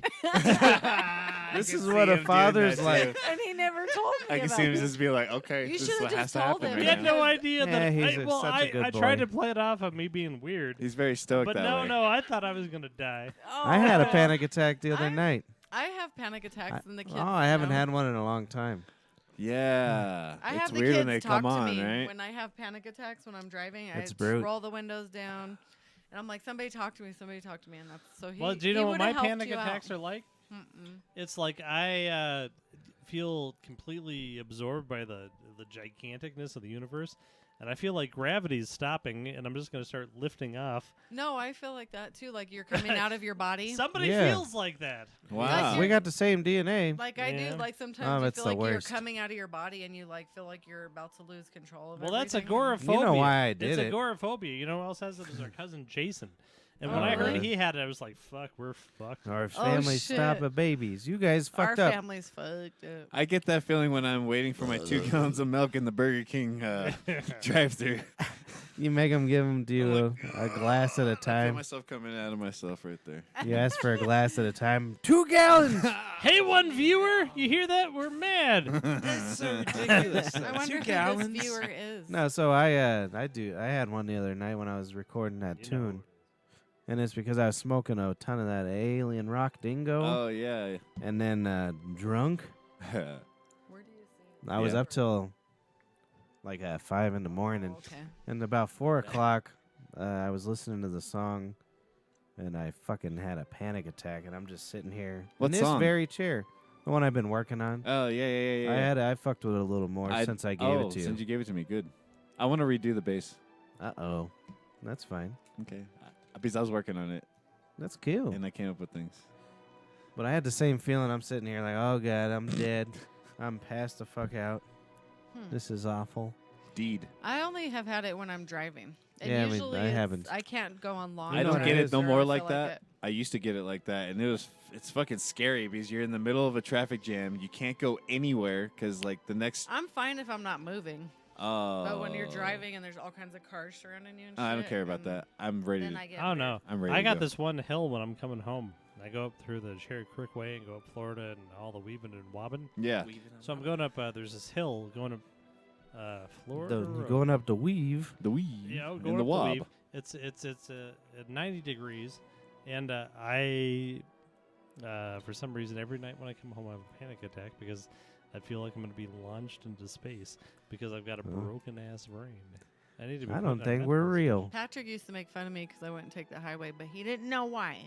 This can is see what a him doing father's that, like. too. And he never told me I can about see him it. just be like, okay, You this is should've what has just to told happen him. right He had now. no idea Yeah, that. he's such a good I tried boy. to play it off of me being weird, He's very stoked but that no, way. no, I thought I was gonna die. Oh, I had a panic attack the other I- night. I have panic attacks in the kids. Oh, I haven't know. had one in a long time. Yeah. I it's have the weird kids when they talk come on, to me right? when I have panic attacks when I'm driving. It's I brute. roll the windows down, and I'm like, "Somebody talk to me! Somebody talk to me!" And that's so he. Well, do you he know what would've my helped panic you out. attacks are like? Mm-mm. It's like I feel completely absorbed by the giganticness of the universe, and I feel like gravity's stopping, and I'm just gonna start lifting off. No, I feel like that too. Like you're coming out of your body. Somebody Yeah. feels like that. Wow. Like We got the same DNA. Like I Yeah. do. Like sometimes Oh, you that's feel the like you're worst. coming out of your body, and you like feel like you're about to lose control of Well, that's everything. agoraphobia. You know why I did it's it. agoraphobia. You know who else has it? Is our cousin Jason. And when Oh, I heard really? he had it, I was like, "Fuck, we're fucked." Our Oh, families shit. stop at babies. You guys Our fucked up. family's fucked up. I get that feeling when I'm waiting for my 2 gallons of milk in the Burger King drive-through. You make them give them to you a glass at a I feel time. myself coming out of myself right there. You ask for a glass at a time. 2 gallons. Hey, one viewer, you hear that? We're mad. That's so ridiculous. I wonder 2 who gallons. this viewer is. No, so I had one the other night when I was recording that You know. tune. And it's because I was smoking a ton of that alien rock dingo Oh, yeah. and then drunk. Where do you see? I was Yeah. up till like 5 in the morning. Oh, okay. And about 4 o'clock, I was listening to the song, and I fucking had a panic attack. And I'm just sitting here What in this song? very chair, the one I've been working on. Oh, yeah. I fucked with it a little more since I gave it to Since you. you gave it to me, good. I want to redo the bass. Uh-oh, that's fine. Okay. Because I was working on it, That's cool. and I came up with things. But I had the same feeling. I'm sitting here like, oh god, I'm dead. I'm passed the fuck out. This is awful. Deed. I only have had it when I'm driving. And Yeah, I mean, usually I haven't. I can't go on long. You I know don't what get it it is. no or more I like feel that. it. I used to get it like that, and it's fucking scary because you're in the middle of a traffic jam. You can't go anywhere because like the next. I'm fine if I'm not moving. Oh. But when you're driving and there's all kinds of cars surrounding you and shit. I don't care about and that. I'm ready. Then To, I get I don't know. I'm ready. I to got go. this one hill when I'm coming home. I go up through the Cherry Creek Way and go up Florida and all the weaving and wobbing. Yeah. So I'm going up. There's this hill going up Florida. You're Road. going up to Weave. The weave Yeah, going and up the the wob. Weave. It's at 90 degrees, and I for some reason every night when I come home I have a panic attack because I feel like I'm going to be launched into space because I've got a broken ass brain. I need to. Be I put don't on think medical we're attention. real. Patrick used to make fun of me because I wouldn't take the highway, but he didn't know why.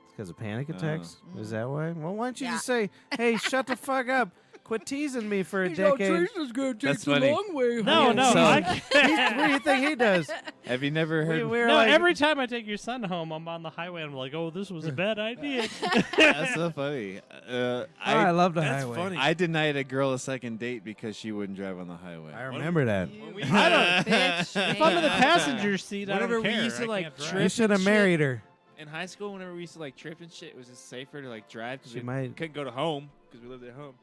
It's because of panic attacks? Is Mm. that why? Well, why don't you Yeah. just say, hey, shut the fuck up. Quit teasing me for a decade. That's funny. No, no. So- I What do you think he does? Have you never heard? We're no, like, every time I take your son home, I'm on the highway. I'm like, oh, this was a bad idea. That's so funny. I love the That's highway. funny. I denied a girl a second date because she wouldn't drive on the highway. I remember that. You I don't- bitch. If I'm in the man. passenger seat, I Whenever don't we care. used to, I like, can't drive. trip- You should have shit. married her. In high school, whenever we used to like trip and shit, it was just safer to like drive because She we might- couldn't go to home because we lived at home.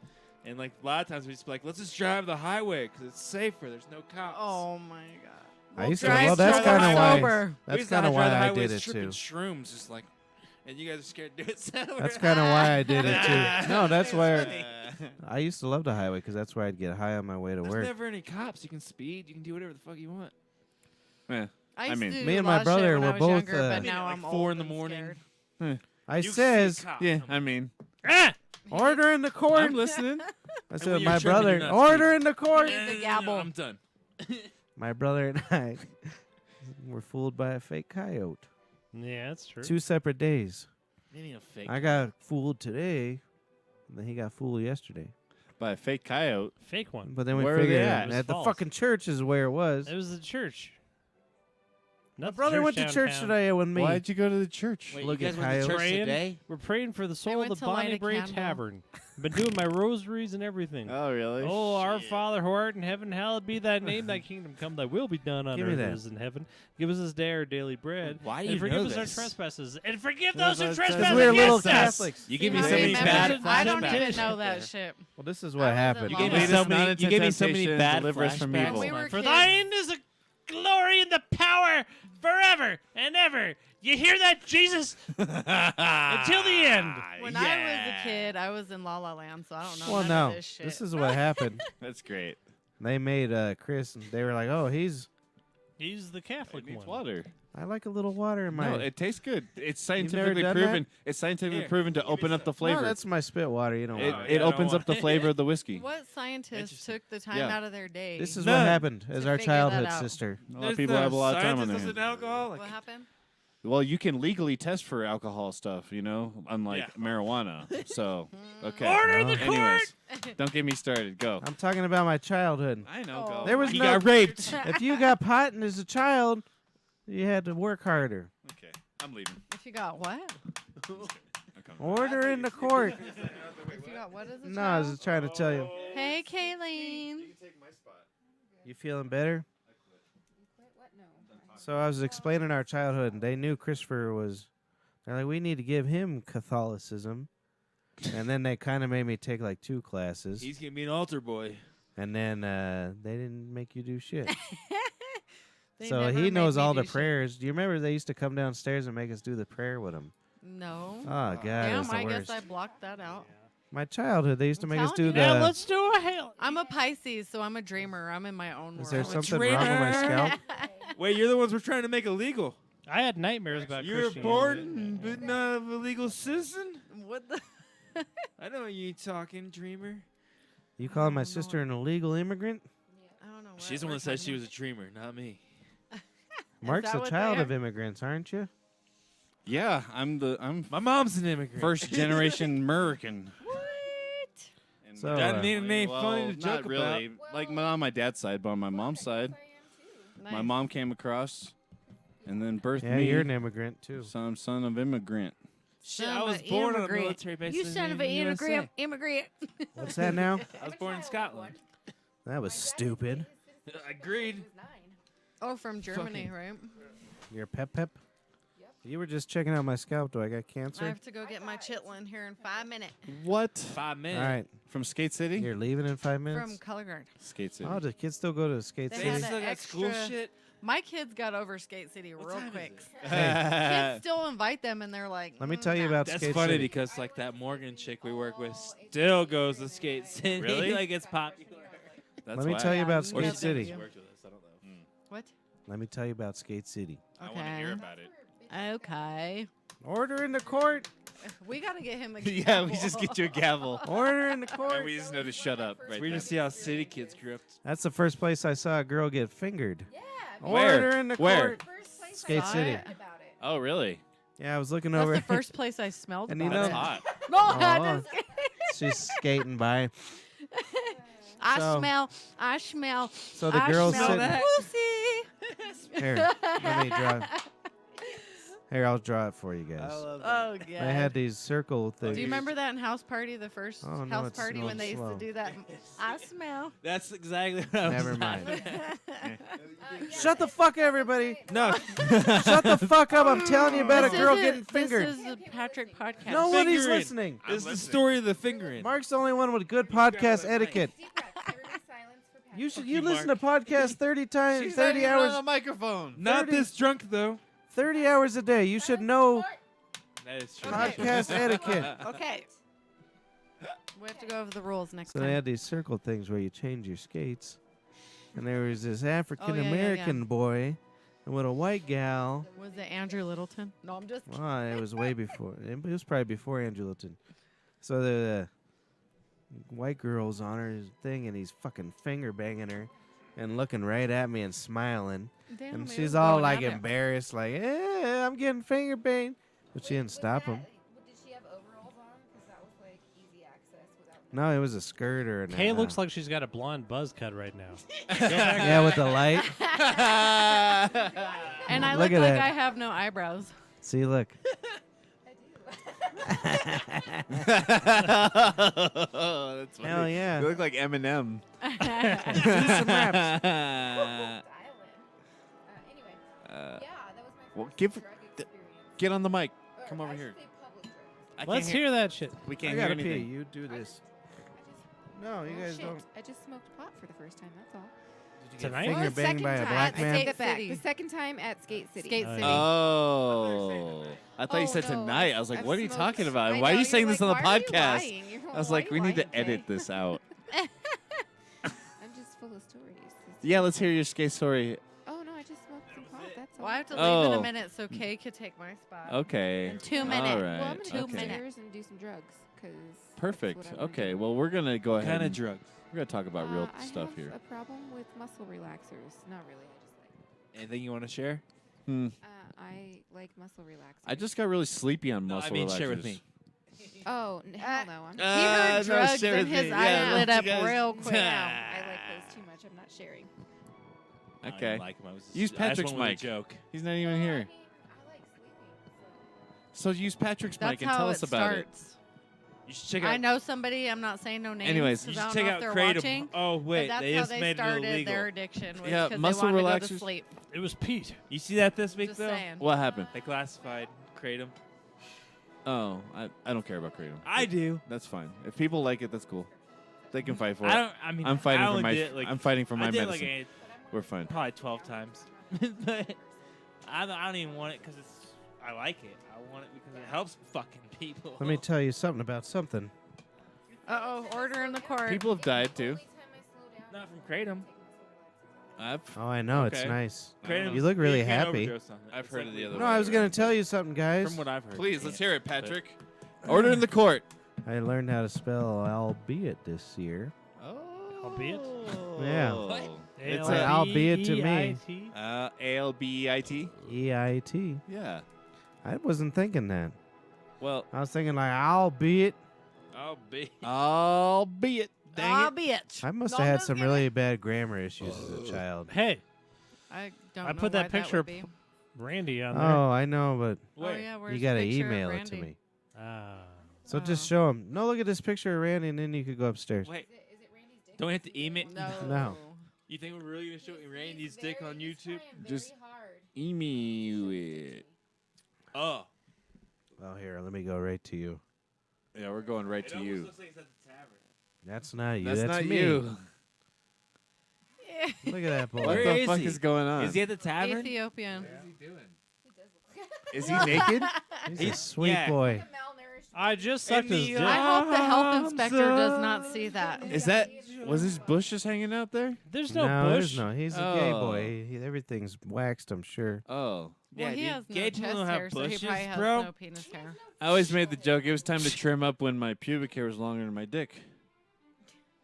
And like a lot of times we just be like, let's just drive the highway because it's safer. There's no cops. Oh my god. I used to. drive Well, that's till kind we're of why. sober. We That's used to kind of drive the why I highways did it tripping too. Shrooms, just like, and you guys are scared to do it. So That's kind of why I did it too. No, that's why funny. I used to love the highway because that's where I'd get high on my way to There's work. never any cops. You can speed. You can do whatever the fuck you want. Yeah. I used mean, to do me and a my lot of shit brother when I were was both, younger, but uh, now like I'm 4 old in the and morning. scared. I You see says, cops. Yeah, I mean, Ah! order in the court. I'm listening. I when said, you're my tripping, brother, you're not order in the court. Need the gavel. I'm done. My brother and I were fooled by a fake coyote. Yeah, that's true. 2 separate days. Maybe a fake. I got fooled today, and then he got fooled yesterday. By a fake coyote. Fake one. But then we Where are they figured at? It was at the false. fucking church is where it was. It was the church. My Not the brother went to church downtown. today with me. Why'd you go to the church? Wait, Look you guys at went to coyote. church Praying. today? We're praying for the soul of went the to light Bonnie a Bray candle. Tavern. Been doing my rosaries and everything. Oh, really? Oh, our Father who art in heaven, hallowed be thy name. Thy kingdom come. Thy will be done on Give me earth that. as in heaven. Give us this day our daily bread. Why do and you forgive know us this? our trespasses. And forgive Yeah, those who but trespass because we're little against us. Catholics. You give me I so many remember bad it. I don't even flashbacks. know that shit. Well, this is I what was in happened. You law. gave me Lead so us many. not You into gave me so many temptation, bad deliver us from flashbacks. evil. We were For kids. thine is the glory and the power forever and ever. You hear that, Jesus? Until the end. When I was a kid, I was in La La Land, so I don't know Well, none no. of this shit. This is what happened. That's great. They made Chris, and they were like, oh, He's the Catholic It needs one. water. I like a little water in my... No, it tastes good. It's never scientifically done proven. It's scientifically Here, proven to give me open up some. the flavor. No, that's my spit water. You don't it want it I don't opens up want the flavor of the whiskey. What scientist Interesting. took the time Yeah. out of their day? This is None. what happened as To our figure that childhood out. sister. A lot of people have a lot of time on their Scientist hands. is an alcoholic. what happened? Well, you can legally test for alcohol stuff, unlike Yeah. marijuana. So, okay. Order in the Anyways, don't get me started. Go. I'm talking about my childhood. I know. Oh. Go. There was He no... got raped. if you got pot and as a child, you had to work harder. Okay, I'm leaving. If you got what? I'm coming. Order in the court. If you got what as a No, I was child? just trying to tell you. Hey, Kayleen. You feeling better? So I was explaining our childhood, and they knew Christopher was. They're like, we need to give him Catholicism, and then they kind of made me take like 2 classes, He's gonna be an altar boy. and then they didn't make you do shit. They So never he made knows me all do the shit. prayers. Do you remember they used to come downstairs and make us do the prayer with him? No. Oh God, it was Damn, the I worst. guess I blocked that out. My childhood, they used to I'm make us do telling the. you. Yeah, let's do a hail. I'm a Pisces, so I'm a dreamer. I'm in my own Is world. there a something wrong with my scalp? Wait, you're the ones we're trying to make illegal. I had nightmares about You were Christianity. born but not a legal citizen. What the? I know you ain't talking, dreamer. You calling my don't know sister an illegal immigrant? I don't know. What She's the one we're that said talking she was a dreamer, not me. Mark's that a what they child are? of immigrants, aren't you? Yeah, I'm My mom's an immigrant. first generation American. What? And So, my Doesn't family- mean it ain't well, funny to joke not really. Like on my dad's side, but on my mom's side, my Nice. mom came across, and then birthed Yeah, me. you're an immigrant too. So I'm son of immigrant. Shit, Son I of was a born on a immigrant. military base. You in son of the an USA. immigrant. What's that now? I was born in Scotland. That was stupid. Agreed. Oh, from Germany, right? You're Pep. You were just checking out my scalp. Do I got I cancer? have to go get my chitlin here in 5 minutes. What? 5 All minutes. right. From Skate City? You're leaving in 5 From minutes? Color Guard. Skate City. Oh, do kids still go to Skate They City? had They still an got school extra- shit. My kids got over Skate City What real time is quick. it? Kids still invite them, and they're like, Let me tell you about That's Skate funny City. because like that Morgan chick we work with still goes to Skate City. Really? Like it's popular. That's Let me why. tell you Yeah, about you Skate have to- City. you- Worked with us, I don't know. What? Let me tell you about Skate City. I want to hear about it. Okay. Order in the court. We got to get him a Yeah, we just get you a gavel. Order in the And court. we just know to shut up right We there. just see how city kids grew up. That's the first place I saw a girl get fingered. Where? Order in the Where? court. First place Skate I City. heard about it. Oh, really? Yeah, I was looking That's over. the first place I smelled And you about That's know- it. hot. No, I Oh. just kidding. She's skating by. I So- smell. So the I girl smell sitting that. here. Let me draw. Here, I'll draw it for you guys. love Oh, I yeah. had these circle things. Do you remember that in House Party, the first Oh, no, House it's Party slow, when they used slow. to do that? I smell. That's exactly what I was Never mind. Shut Shut the fuck, everybody! No. Shut the fuck up! I'm telling you about a This girl isn't- getting fingered. This is the Patrick podcast. Nobody's Fingering. listening. It's the story of the fingering. Mark's the only one with good podcast etiquette. Deep breaths. Everybody silence for Patrick. You should. Fuck You you, listen to podcasts 30 times, She's 30 not even on hours, the microphone. Not 30. this drunk though. 30 hours a day. You should know That is true. Okay. podcast etiquette. Okay. We have to go over the rules next So they time. had these circle things where you change your skates, and there was this African yeah, American yeah. boy with a white gal. Was it Andrew Littleton? No, I'm just. Well, it was way before. It was probably before Andrew Littleton. So the white girl's on her thing, and he's fucking finger banging her, and looking right at me and smiling. Damn, And he she's was all going like at it. embarrassed, like, I'm getting finger banged. But she didn't stop him. Did she have overalls on? Because that was like easy access without. No, it was a skirt or an. Kay looks like she's got a blonde buzz cut right now. Yeah, with the light. And I Look look at like that. I have no eyebrows. See, look. That's funny. Hell yeah. You look like Eminem. Do some raps. Anyway, Uh, yeah, that was my well, first give- drug th- experience. Get on the mic. Or Come over I here. should say public drugs. I Let's can't hear that shit. We I can't hear gotta pee. anything. You do this. No, you Oh, guys shit. don't. I just smoked pot for the first time. That's all. Did you get Tonight? finger Well, banged by a second black time. man? I Skate take that back. City. The second time at Skate City. Skate Oh, City. yeah. Oh. I thought you Oh, said no, tonight. I was like, I've what are you smoked- talking about? I Why are know, you saying you're this on the like, "Why are you podcast? lying? You're- I was why like, are we you need to lying, edit Jay?" this out. I'm just full of stories. Yeah, let's hear your skate story. Oh no, I just smoked some pot. That's all. Well, I have to leave in Oh. a minute so Kay could take my spot. Okay. In 2 All minutes. right. Well, I'm gonna Two go okay. minutes. upstairs and do some drugs. Cause Perfect. That's what I wanna Okay. do. Well, we're gonna go ahead. Kind of and- drugs. We're gonna talk about real I stuff have here. a problem with muscle relaxers. Not really. I just Anything you want to share? Hmm. I like muscle relaxers. I just got really sleepy on No, muscle I mean, relaxers. share with me. Oh hell no! I'm He heard no, drugs share and with his me. eye Yeah, lit let's up you guys- real quick. no, I like those too much. I'm not sharing. I don't Okay. even like him. I was just, Use I just Patrick's went with a mic. joke. He's not even here. I like sleeping. So use Patrick's That's mic and how tell it us about it. starts. You should check out. I know somebody. I'm not saying no names. Anyways, 'cause You I should don't check know out if they're Kratom. watching. Oh But wait, that's they how just they made it started illegal. their addiction. Was Yeah, 'cause muscle they wanted to go relaxers- to sleep. It was Pete. You see that this week Just though? saying. What happened? They classified kratom. Oh, I don't care about kratom. I do. That's fine. If people like it, that's cool. They can fight for I it. don't. I mean, I'm fighting I for only my. did it, like, I'm fighting for I my did medicine. like We're fine. probably 12 times. But I don't even want it because I like it. I want it because it helps fucking people. Let me tell you something about something. Uh-oh, order in the court. People have died too. Only time I slow down Not from kratom. Oh, I know. It's Okay. nice. Kratom. You look really you can't happy. overdose on it. I've It's heard like of the weed. other No, way I was going around. to tell you something, guys. From what I've heard. Please, you let's can't, hear it, but- Patrick. Order in the court. I learned how to spell albeit this year. Oh. Albeit? Yeah. What? It's a- albeit to me. A-L-B-E-I-T? A-L-B-E-I-T. EIT. Yeah. I wasn't thinking that. Well, I was thinking like albeit. I'll be. albeit. Dang it. bitch. I must No, have had just some kidding. really bad grammar issues as a child. Hey, I don't I know put that why picture would be. Randy on there. Oh, I know, but Oh, yeah, where's you the got to picture of email it to Randy? me. Ah. So just Oh. show him. No, look at this picture of Randy, and then you could go upstairs. Wait. Is it Randy's dick? Don't we have to email? No. You think we're really gonna show Randy's dick on YouTube? Just- hard. Email it. Oh. Oh, here, let me go right to you. Yeah, we're going right to you. Looks like it's at the tavern. That's not you. That's not me. you. Look at that boy. What Where the is fuck he? is going on? Is he at the tavern? Ethiopian. Is he naked? He's a sweet yeah. boy. Malnourished. I just sucked his dick. I hope the health inspector does not see that. Is that was his bush just hanging out there? There's no there's bush. no. He's a gay Oh. boy. Everything's waxed, I'm sure. Oh. Well, he dude, has no gay chest people don't hair, have so he bushes, probably has bro. no penis hair. I always made the joke it was time to trim up when my pubic hair was longer than my dick.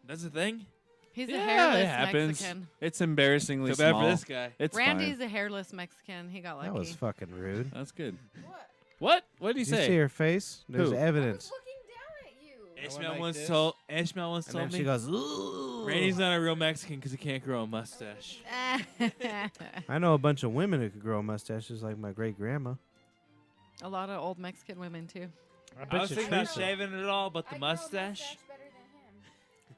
That's the thing. He's a Yeah, hairless it happens. Mexican. It's embarrassingly Feel bad small. for this guy. It's Randy's fine. a hairless Mexican. He got lucky. That was fucking rude. That's good. What? What? What did he Did you say? see her face? There's Who? I evidence. was looking down at you. Ishmael like once this? told. Ishmael once And told then me. she goes, ooh. Randy's not a real Mexican because he can't grow a mustache. I know a bunch of women who could grow mustaches like my great grandma. A lot of old Mexican women too. I I bet was you thinking about Teresa. shaving it all, but I the grow a mustache. better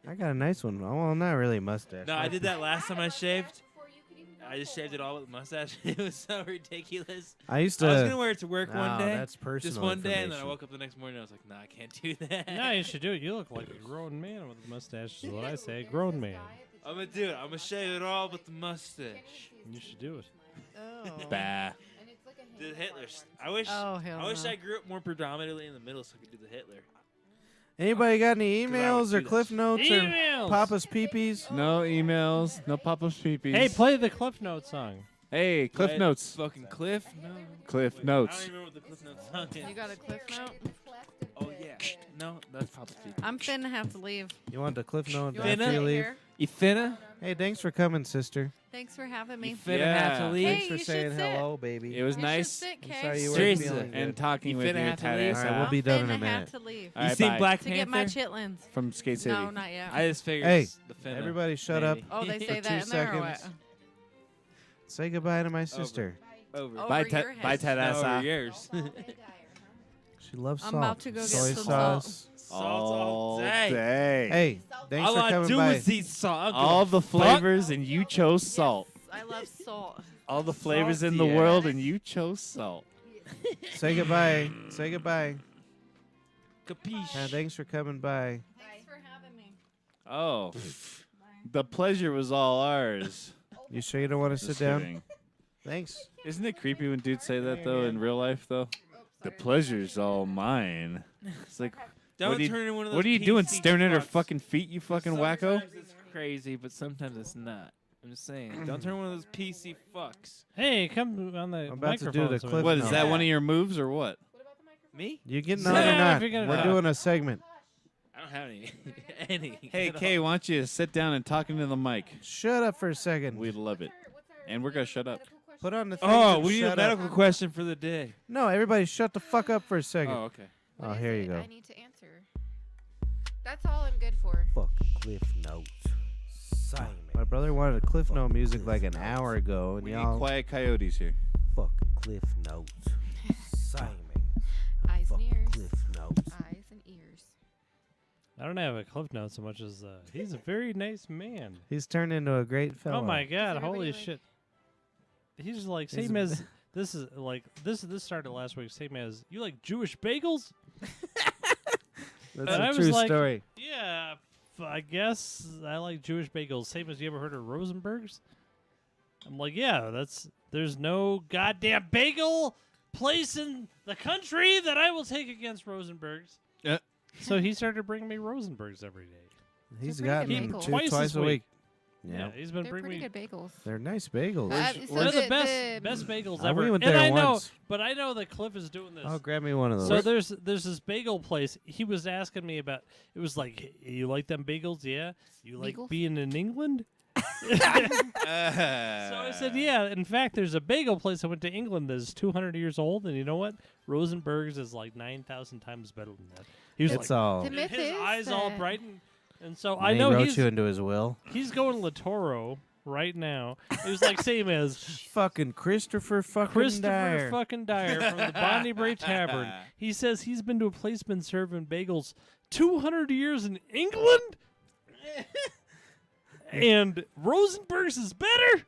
than him. I got a nice one. Well, not really a mustache. No, I did that last time I shaved. Before you could even go I just shaved it for all with the mustache. It was so ridiculous. I used I was gonna to. wear it to work No, one day, that's personal just one day, and then I information. woke up the next morning. and I was like, "Nah, I can't do that." No, you should do it. You look like a grown man with a mustache. Is what I say. Grown man. I'm gonna do it. I'm gonna shave it all but the mustache. You should do it. Oh. Bah. And it's like a The handle Hitler's. I wish. Oh, hell I wish no. I grew up more predominantly in the middle so I could do the Hitler. Anybody got any 'Cause I would emails or do cliff that. notes Emails. or Papa's peepees? No emails. No pop-ups peepees. Hey, play the Cliff Note song. Hey, Cliff What? Notes. Fucking Cliff. No. Cliff I don't Notes. even remember what the Cliff Notes song is. You got a cliff note? Oh yeah. No, that's probably. I'm finna have to leave. You want the cliff note You Finna? want to after you stay leave? here? You finna? Hey, thanks for coming, sister. Thanks for having me. You finna have to Yeah. leave? Hey, Thanks for you should saying sit. hello, baby. It was You nice should sit, I'm Kay. sorry you weren't Seriously. feeling and good. talking You with finna you, have to Tad leave? ass All right, out. we'll be done in a I'm finna minute. have to leave All You right, seen bye. Black to get my Panther? chitlins. From Skate City. No, not yet. I just figured. Hey, it's the finna. Everybody shut maybe. Oh, they say For that 2 in there or what? seconds. Say goodbye to my sister. Over. Oh. Bye, Over your bye, head. Tad ass Over out. yours. She loves I'm salt. about to go get Soy some sauce. Salt's all day. Hey, thanks All for I coming do by. is eat salt. I don't All give the a fuck. flavors, and you chose salt. I love salt. All the flavors in the Salty world, ass. and you chose salt. Say goodbye. Say goodbye. Capiche. Thanks for coming by. Thanks for having me. Oh, the pleasure was all ours. You sure you don't want to sit Just down? kidding. Thanks. Isn't it creepy when dudes say that though in real life though? The pleasure's all mine. It's like, Don't what are you- turn into one of those what are you doing? PC Staring at her fucks. fucking feet, you fucking wacko? Sometimes it's crazy, but sometimes it's not. I'm just saying. Don't turn one of those PC fucks. Hey, come on the I'm about to do microphone. the so we Cliff can- What is No. that? One of your moves or what? Me? You getting Yeah, on or not? if you're gonna We're talk. doing a segment. I don't have any. any. Hey at all. Kay, why don't you sit down and talk into the mic? Shut up for a second. We'd love it. And we're gonna shut up. Put on the thing. Oh, and we need a shut up. medical question for the day. No, everybody shut the fuck up for a second. Oh, okay. Oh, here you go. I need to answer. That's all I'm good for. Fucking Cliff Notes. Simon. My brother wanted a Cliff Note music like an hour ago, and We need y'all quiet coyotes here. fucking Cliff Notes. Simon. Eyes and ears. Cliff Notes. Eyes and ears. I don't have a Cliff Note so much as he's a very nice man. He's turned into a great fellow. Oh my God! everybody Holy like- shit! He's like He's same a- as this is like this started last week. Same as you like Jewish bagels? That's And I a was true like- story. Yeah, I guess I like Jewish bagels. Same as you ever heard of Rosenbergs? I'm like, yeah, there's no goddamn bagel place in the country that I will take against Rosenbergs. Yeah. So he started bringing me Rosenbergs every day. He's pretty gotten good them bagel. Twice twice this a week. week. Yeah, Yeah. he's been They're bringing pretty me. good bagels. They're nice bagels. So They're the the- best bagels we ever. went And there I know, once. but I know that Cliff is doing this. Oh, grab me one of those. So there's this bagel place. He was asking me about. It was like, "Hey, you like them bagels? Yeah. You like Bagels? being in England? So I said, yeah. In fact, there's a bagel place I went to England that's 200 years old, and you know what? Rosenberg's is like 9,000 times better than that. He was it's like, all. The and myth his is eyes all that- brighten. And so and I he know wrote he's you into his will. going to Latoro right now. It was like same as Fucking Christopher fucking Christopher Dyer. fucking Dyer from the Bonnie Bray Tavern. He says he's been to a place been serving bagels 200 years in England. and Rosenberg's is better.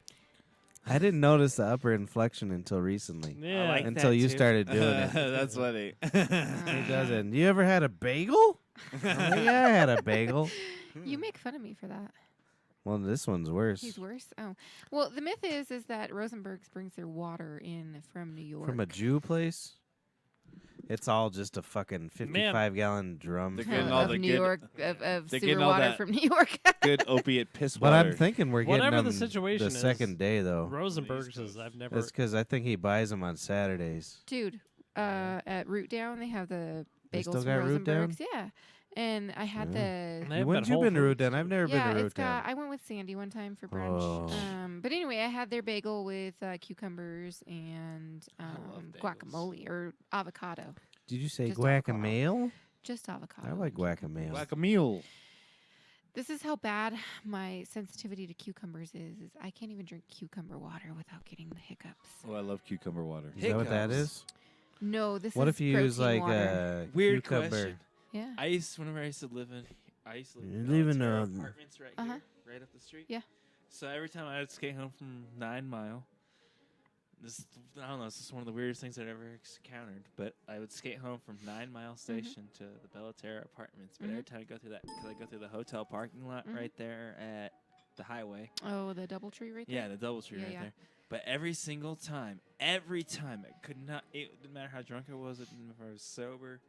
I didn't notice the upper inflection until recently. Yeah. like Until that you too. started doing it. That's funny. He doesn't. You ever had a bagel? Oh, yeah, I had a bagel. You make fun of me for that. Well, this one's worse. He's worse. Oh, well, the myth is that Rosenberg's brings their water in from New York. From a Jew place? It's all just a fucking 55-gallon drum. They're full getting of- all of the New good- York of they're sewer getting all water that- from New York. Good opiate piss But water. I'm thinking we're getting Whatever them the situation the is, second day, though. Rosenberg's is I've never. That's because I think he buys them on Saturdays. Dude, at Root Down they have the They bagels still from got Root Down? Rosenberg's. Yeah, and I had And they the. have When got you Whole been to Root Foods. Down? I've never Yeah, been to Root it's got. Down. I went with Sandy one time for brunch. Oh. But anyway, I had their bagel with cucumbers and love bagels. guacamole or avocado. Did you say Just avocado. guacamole? Just avocado. I like guacamole. Like a meal. This is how bad my sensitivity to cucumbers is I can't even drink cucumber water without getting the hiccups. Oh, I love cucumber water. Is that what that Hiccups. is? No, this What is if you use protein like water. a Weird cucumber? question. Yeah. Whenever I used to live in, You live in Belterra a- apartments right Uh-huh. here, right up the street. Yeah. So every time I would skate home from 9 Mile, I don't know, this is one of the weirdest things I've ever encountered. But I would skate home from 9 Mile Station to the Belterra apartments. But every time I go through that, because I go through the hotel parking lot right there at the highway. Oh, the DoubleTree right there. Yeah, the DoubleTree Yeah, right yeah. there. But every time, I could not. It didn't matter how drunk I was. It didn't matter if I was sober.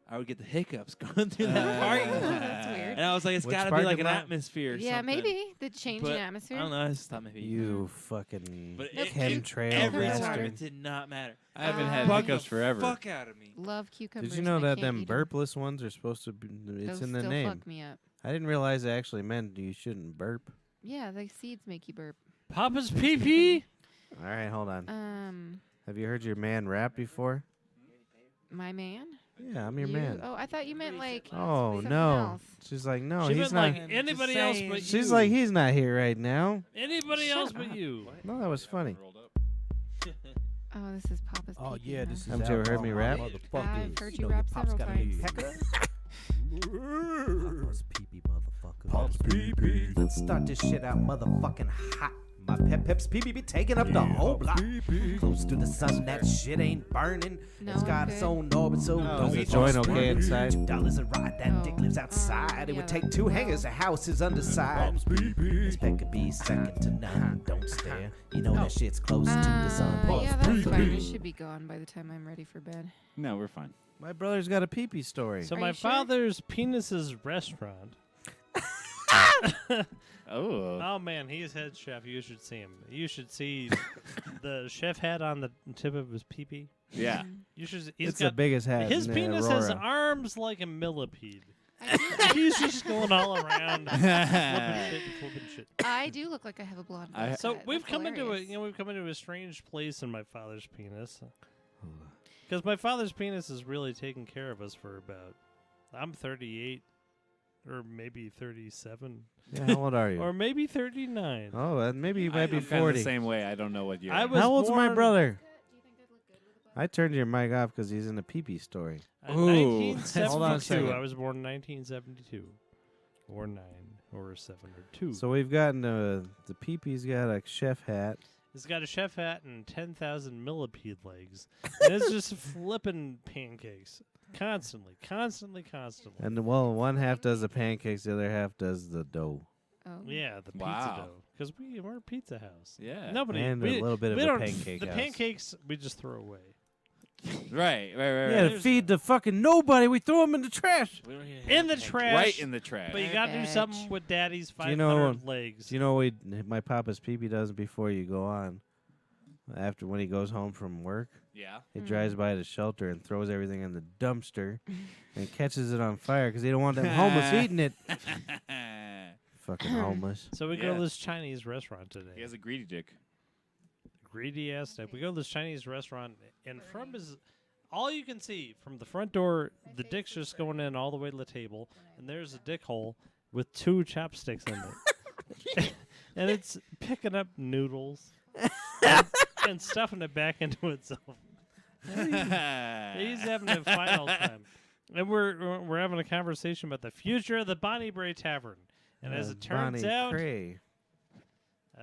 I would get the hiccups going through that parking lot. That's weird. And I was like, it's Which got to be like parking an lot? atmosphere. Or Yeah, something. maybe the change But in atmosphere. I don't know. I just thought maybe You fucking But chemtrail every time bastard. it did not matter. I haven't Uh, had Bugged hiccups the forever. Fuck out of me. Love cucumbers. Did you know and I that can't them eat 'em. burpless ones are supposed to be? It's Those in the still name. fuck me up. I didn't realize it actually meant you shouldn't burp. Yeah, the seeds make you burp. Papa's pee pee. All right, hold on. Um, Have you heard your man rap before? my man. Yeah, I'm your You- man. Oh, I thought you meant like. Oh something no. else. She's like, no, She he's meant not. like anybody else but you. She's like, he's not here right now. Anybody Shut else but up. you. No, that was funny. Oh, this is Papa's. Oh Pee-Pee, yeah, huh? this is Haven't you ever heard me rap? I've heard you rap several times. Papa's pee-pee, motherfucker. Papa's pee-pee. Let's start this shit out motherfucking hot. My pep's pee-pee be taking up the whole block. Close to the sun, that shit ain't burning. No, It's got I'm its good. own orbit, so Oh, don't is the eat joint no okay sperm. inside? $2 a ride, that dick Oh, lives outside. It yeah, would take that's 2 well. hangers, a house is underside. This peck could be second to none. Don't stare. You know that shit's close to the sun. Yeah, that's fine. It should be gone by the time I'm ready for bed. No, we're fine. My brother's got a pee-pee story. So Are my you sure? father's penis's restaurant. Oh. Oh man, he's head chef. You should see him. You should see the chef hat on the tip of his pee-pee. Yeah. You should. He's It's the got biggest hat. his in penis has Aurora. arms like a millipede. I do, He's just going all around, flipping shit and flipping shit. I do look like I have a blonde. I- buzz So cut. we've That's come into a hilarious. we've come into a strange place in my father's penis, because my father's penis is really taking care of us for about. I'm 38, or maybe 37, Yeah, how old are you? or maybe 39. Oh, maybe you might be I'm kinda 40. the same way. I don't know what year. I was How old's my born- brother? I turned your mic off because he's in a pee-pee story. Ooh. 1972. Hold on a second. I was born in 1972, or 9, or 7, or 2. So we've gotten the pee-pee's got a chef hat. It's got a chef hat and 10,000 millipede legs, and it's just flipping pancakes constantly. And well, one half does the pancakes, the other half does the dough. Oh. Yeah, the pizza Wow. dough, because we're a pizza house. Yeah. Nobody And a we, little bit of we a don't- pancake The house. pancakes we just throw away. Right. Yeah, to There's- feed the fucking nobody, we throw them in the trash. We don't even In have the pancakes. trash. Right in the trash. But you got to do something with Daddy's Do 500 you know- legs. Do you know what my papa's pee-pee does before you go on? After when he goes home from work, Yeah. he drives by the shelter and throws everything in the dumpster and catches it on fire because they don't want them homeless eating it. Fucking homeless. So we go Yeah. to this Chinese restaurant today. He has a greedy dick. Greedy ass type. We go to this Chinese restaurant, and from his, all you can see from the front door, the dick's just going in all the way to the table, and there's a dick hole with 2 chopsticks in it, and it's picking up noodles and stuffing it back into itself. He's having a fine old time, and we're having a conversation about the future of the Bonnie Bray Tavern, and as it turns Bonnie out, Cray.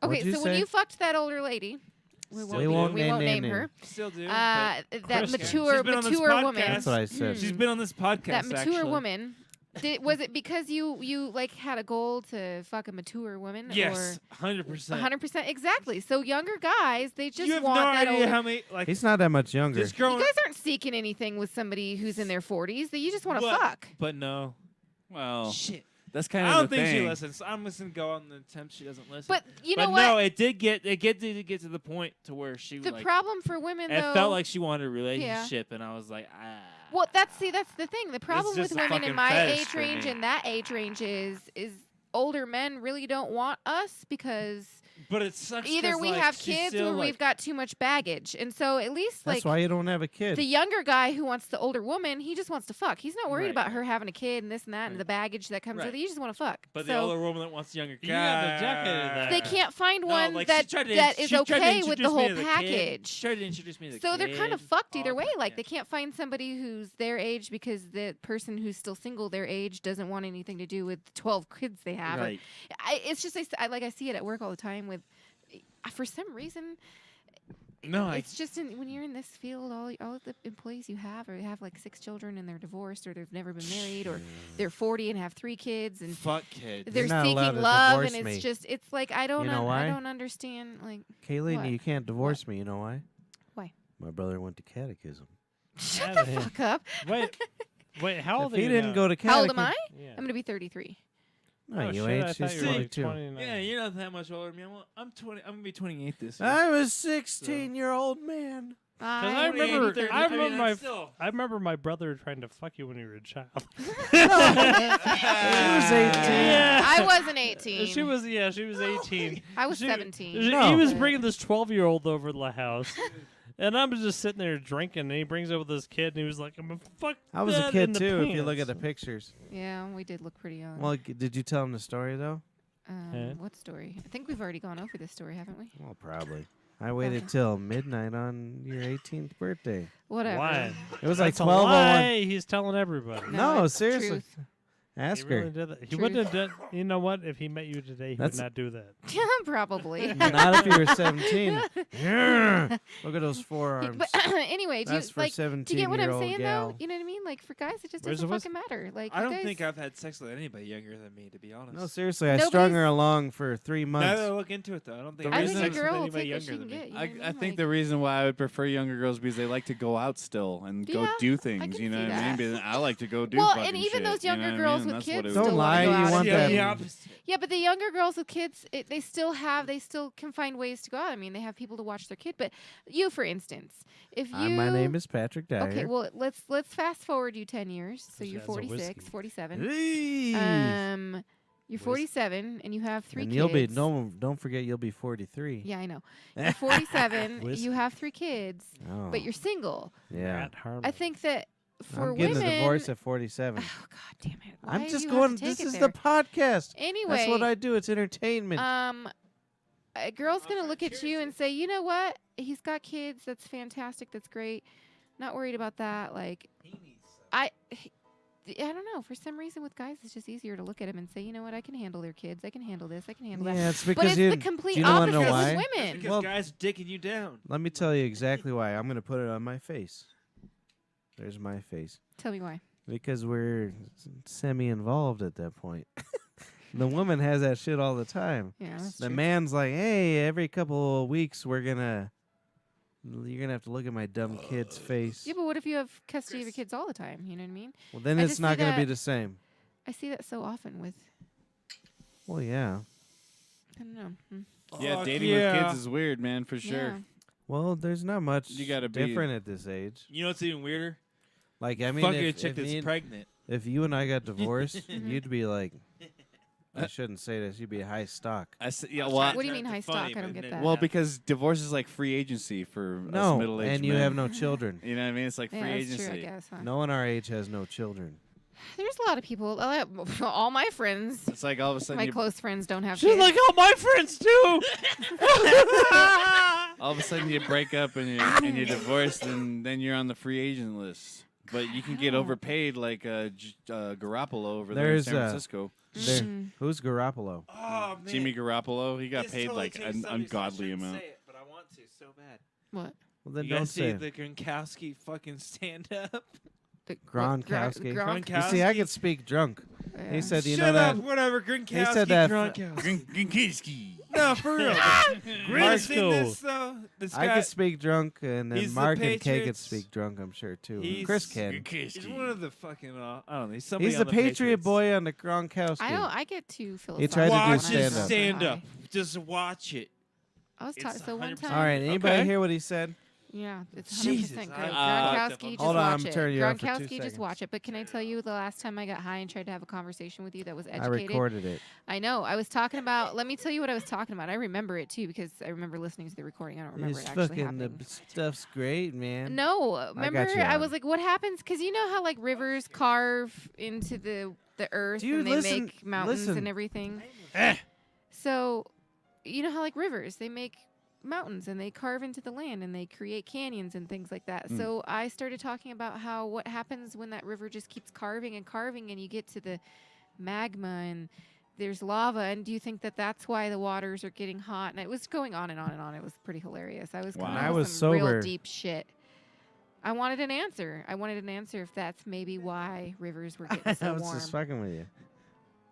What'd Okay, you so when say? you fucked that older lady, We won't name her. Still do. That Chris can. mature She's been on this woman. podcast. That's what I said. She's been on this podcast. That mature actually. woman. Was it because you like had a goal to fuck a mature woman? Yes, 100%. 100%. Exactly. So younger guys, they just You have want no that idea older. how many like He's not that much younger. this girl. You guys aren't seeking anything with somebody who's in their 40s. That you just want to But- fuck. But no. Well, Shit. that's kind of I don't the think thing. she listens. I'm just gonna go on the attempt she doesn't listen. But you but know what? no, it did get to the point to where she The like problem for women, it though. felt like she wanted a relationship, and I was like, ah. Well, that's the thing. The problem with just a women in fucking my fetish age for range me. and that age range is older men really don't want us because But it sucks. either 'cause, we like, have she's kids still, or like, we've got too much baggage. And so at least That's why you don't have a kid. the younger guy who wants the older woman, he just wants to fuck. He's not worried Right. about her having a kid and this and that and Right. the baggage that comes Right. with it. You just want to fuck. But so the older woman that wants the younger guy. You got the decade of that. they can't find No, one like, she that tried to that in- is she tried to okay with the introduce me whole to the kid. package. She tried to introduce me to the So they're kind of kid. fucked either Oh, way. but Like yeah. they can't find somebody who's their age because the person who's still single their age doesn't want anything to do with the 12 kids they have. Or- Right. it's just I see it at work all the time with. For some reason, No, it's just when you're in this field, all of the employees you have have like 6 children and they're divorced or they've never been married or they're 40 and have 3 kids and fuck kids. they're not allowed seeking to love and divorce it's me. just it's like I don't You know why? I don't understand like Kayleen, What? you can't divorce me. You know why? Why? My brother went to catechism. shut Yeah, the yeah. fuck up. Wait, how old If are he you didn't now? go to catechism, How old am I? Yeah. I'm gonna be 33. No, Oh, you shit, ain't. I She's thought you were like 22. 29. Yeah, you're not that much older than me. I'm 20. I'm gonna be 28 this year. I'm a 16-year-old man. I I'm remember- 30. I remember my- still. I remember my brother trying to fuck you when you were a child. He was 18. Yeah. I wasn't 18. She was 18. I was She- 17. He No. was bringing this 12-year-old over to the house. And I'm just sitting there drinking, and he brings over this kid, and he was like, "I'm gonna fuck." I was a that kid in the too. If you look at pants." the pictures. Yeah, we did look pretty young. Well, did you tell him the story though? Huh? What story? I think we've already gone over this story, haven't we? Well, probably. I waited Okay. till midnight on your 18th birthday. Whatever. Why? It was like That's a 12:01. lie. He's telling everybody. No, it's seriously. truth. Ask He really her. did that. He Truth. wouldn't have done. You know what? If he met you today, he That's- would not do that. Probably. Not if you were 17. Yeah. Look at those forearms. But anyway, do you That's for like? Do you get what I'm 17-year-old saying gal. though? You know what I mean? Like for guys, it just Where's doesn't the whis- fucking matter. Like I you don't guys, think I've had sex with anybody younger than me, to be honest. No, seriously. I strung her Nobody's- along for 3 Now months. that I look into it, though, I don't think The I I've think had a reason- sex girl with will anybody take what she younger can than me. get. You know I what I mean? think Like, the reason why I would prefer younger girls because they like to go out still and go Yeah, do things. can You know see what I mean? that. But I like to go do. Well, fucking and even shit, those you know younger what I girls mean? with That's what kids it Don't was. still lie, wanna go you out want and that- do the it. opposite. Yeah, but the younger girls with kids, they still can find ways to go out. I mean, they have people to watch their kid. But you, for instance, if you My name is Patrick Dyer. okay, well let's fast forward you 10 years. So you're That's a 46, whiskey. 47. Hey. You're 47 and you have 3 and kids. you'll be don't forget you'll be 43. Yeah, I know. You're 47. Whiskey. You have 3 kids, Oh, but you're single. yeah. Matt Harmon. I think that for I'm getting women, a divorce at 47. Oh God damn it! Why I'm do just you have going. to take This it is there? the podcast. Anyway. That's what I do. It's entertainment. A girl's gonna look at you and say, you know what? He's got kids. That's fantastic. That's great. Not worried about that. Like, I don't know. For some reason, with guys, it's just easier to look at them and say, you know what? I can handle their kids. I can handle this. I can handle that. yeah, it's But because it's you. the complete do you wanna opposite know with why? women. Because Well- guys dicking you down. Let me tell you exactly why. I'm gonna put it on my face. There's my face. Tell me why. Because we're semi-involved at that point. The woman has that shit all the time. Yeah, that's The true. man's like, hey, every couple of weeks you're gonna have to look at my dumb kid's face. Yeah, but what if you have custody of your kids all the time? You know what I mean? Well, then I it's just not see gonna be that- the same. I see that so often with. Well, yeah. I don't know. Yeah, Fuck dating yeah. with kids is weird, man, for sure. Yeah. Well, there's not much You gotta be- different at this age. You know what's even weirder? Like, I mean, Fucking a if, chick if, that's me and- pregnant. if you and I got divorced, you'd be like, I shouldn't say this. You'd be a high stock. Yeah, well, What do you mean high stock? I don't get that. well, because divorce is like free agency for us No, middle-aged and you men. have no children. You know what I mean? It's like Yeah, free that's agency. true, I guess. Huh? No one our age has no children. There's a lot of people. All my friends, It's like all of a sudden, my you, close friends, don't have She's kids. like, oh, my friends too. all of a sudden you break up and you're divorced, and then you're on the free agent list. But you can get overpaid like Garoppolo over there in There's, San Francisco. There, Mm. who's Garoppolo? Oh, man. Jimmy Garoppolo, he got This paid totally like changed an subjects, so I ungodly shouldn't amount. say it, but I want to. So so bad. What? Well, then You don't guys see say the Gronkowski fucking stand up? Gronkowski. Gronk- You see, I can speak drunk. Yeah. He said, you Shut know up, that. whatever. Gronkowski. said that- Gronkowski. No, for real. Green seen school. this though. This I guy, can speak drunk, and then He's the Mark and Kay could Patriots. speak drunk, I'm sure, too. And He's- Chris can. he's one of the fucking. I don't know. He's somebody He's on the Patriot Patriots. boy on the Gronkowski. I get too He tried to do philosophical. when I Watch stand his go up. stand high. up. Just watch it. I was It's taught so one 100%. time. All right, anybody Okay. hear what he said? Yeah, it's Jesus, 100% I- Gronkowski. Just Hold on, watch I'm it. turning you off for 2 Gronkowski, just seconds. watch it. But can I tell you the last time I got high and tried to have a conversation with you that was I educated? recorded it. I know. I was talking about. Let me tell you what I was talking about. I remember it too because I remember listening to the recording. I don't remember It's it actually fucking, happening. the stuff's great, man. No, remember you I on. was like, what happens? Because you know how like rivers carve into the earth Dude, and they listen- make mountains listen. and everything. Eh. So, you know how like rivers they make mountains and they carve into the land and they create canyons and things like that. Mm. So I started talking about how what happens when that river just keeps carving and carving and you get to the magma and there's lava, and do you think that that's why the waters are getting hot? And it was going on and on and on. It was pretty hilarious. I was Wow. coming When up I with was some real sober- deep shit. I wanted an answer. I wanted an answer if that's maybe why rivers were getting I so was warm just fucking with you.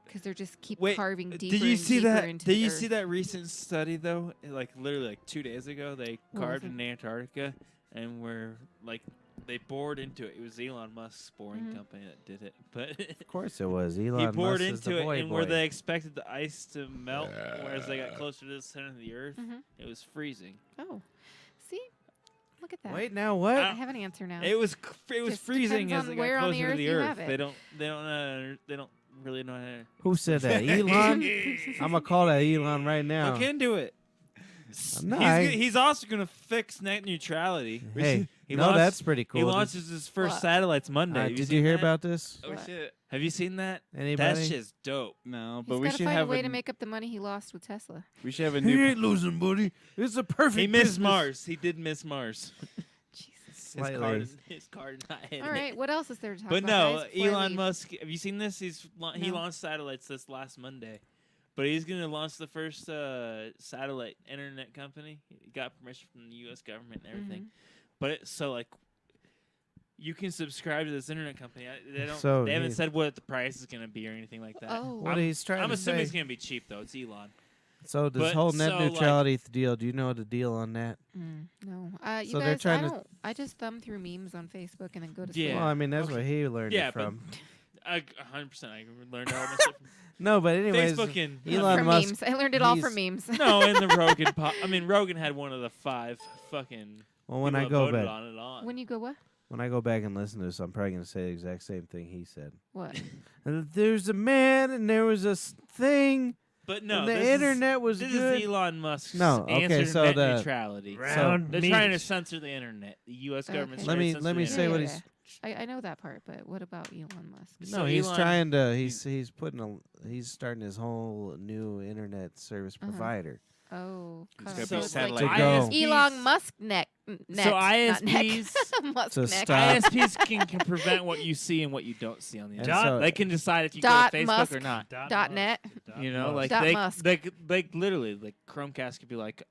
because they're just keep Wait, carving deeper did you and see deeper that? into Did the you earth. see that recent study though? Like literally like 2 days ago, they What was carved it? in Antarctica and were like they bored into it. It was Elon Musk's boring Mhm. company that did it, but Of course it was. Elon he bored Musk is the into it, boy and where boy. they expected the ice to melt, whereas they got closer to the center of the Earth, Mhm. it was freezing. Oh, see, look at that. Wait, now I what? have an answer now. It was Just freezing depends as on they where got on closer the to earth the you Earth. have it. They don't really know how to Who said that? Elon? I'm going to call that Elon right now. look into it. No, He's also going to fix net neutrality. Hey, He no, launched- that's pretty cool. He launches his first What? satellites Monday. Did you hear about this? Oh What? shit! Have you seen that? Anybody? That shit's dope. No, He's but we got to should find a have way to make up the money he lost with Tesla. we should have a He new. ain't losing, buddy. It's a perfect He missed business. Mars. He did miss Mars. Jesus. Slightly. His card is not hitting All right, it. what else is there to talk But about? no, guys, before I Elon leave? Musk. Have you seen this? He No. launched satellites this last Monday, but he's gonna launch the first satellite internet company. He got permission from the U.S. government and everything. Mm-hmm. But so like, you can subscribe to this internet company. They don't. So they haven't he- said what the price is gonna be or anything like that. Oh. What he's trying I'm to assuming say. it's gonna be cheap though. It's Elon. So this but- whole net so, like- neutrality deal, do you know the deal on that? No. You So they're guys, trying I to- don't. I just thumb through memes on Facebook and then go to Yeah. sleep. Well, I mean, that's Okay. where he learned Yeah, it but from. 100%. I learned all my stuff from No, but anyways, Facebook and Elon from Musk, memes. I learned it all he's- from memes. no, and the Rogan. I mean, Rogan had one of the 5 fucking. well, when people I that go voted back, on it on. When you go what? when I go back and listen to this, I'm probably gonna say the exact same thing he said. What? There's a man, and there was a thing, But no, and the this internet was This good. is Elon Musk's No, okay, answer to so net the- neutrality. Round They're trying to meat. censor the internet. The U.S. government's Okay. Let trying me- to let me censor the say what internet. he's- I know that part, but what about Elon Musk? No, So he's Elon- trying to. He's putting he's starting his whole new internet service Uh-huh. provider. Oh, It's God. gotta So be it's satellite. like To go. Elon Musk neck. Net, So not neck. ISPs Musk To neck. stop. ISPs can prevent what you see and what you don't see on the And internet. so- They can decide if you Dot go to Facebook Musk. or not. Dot net. You know, like Dot they, Musk. they literally like Chromecast could be like,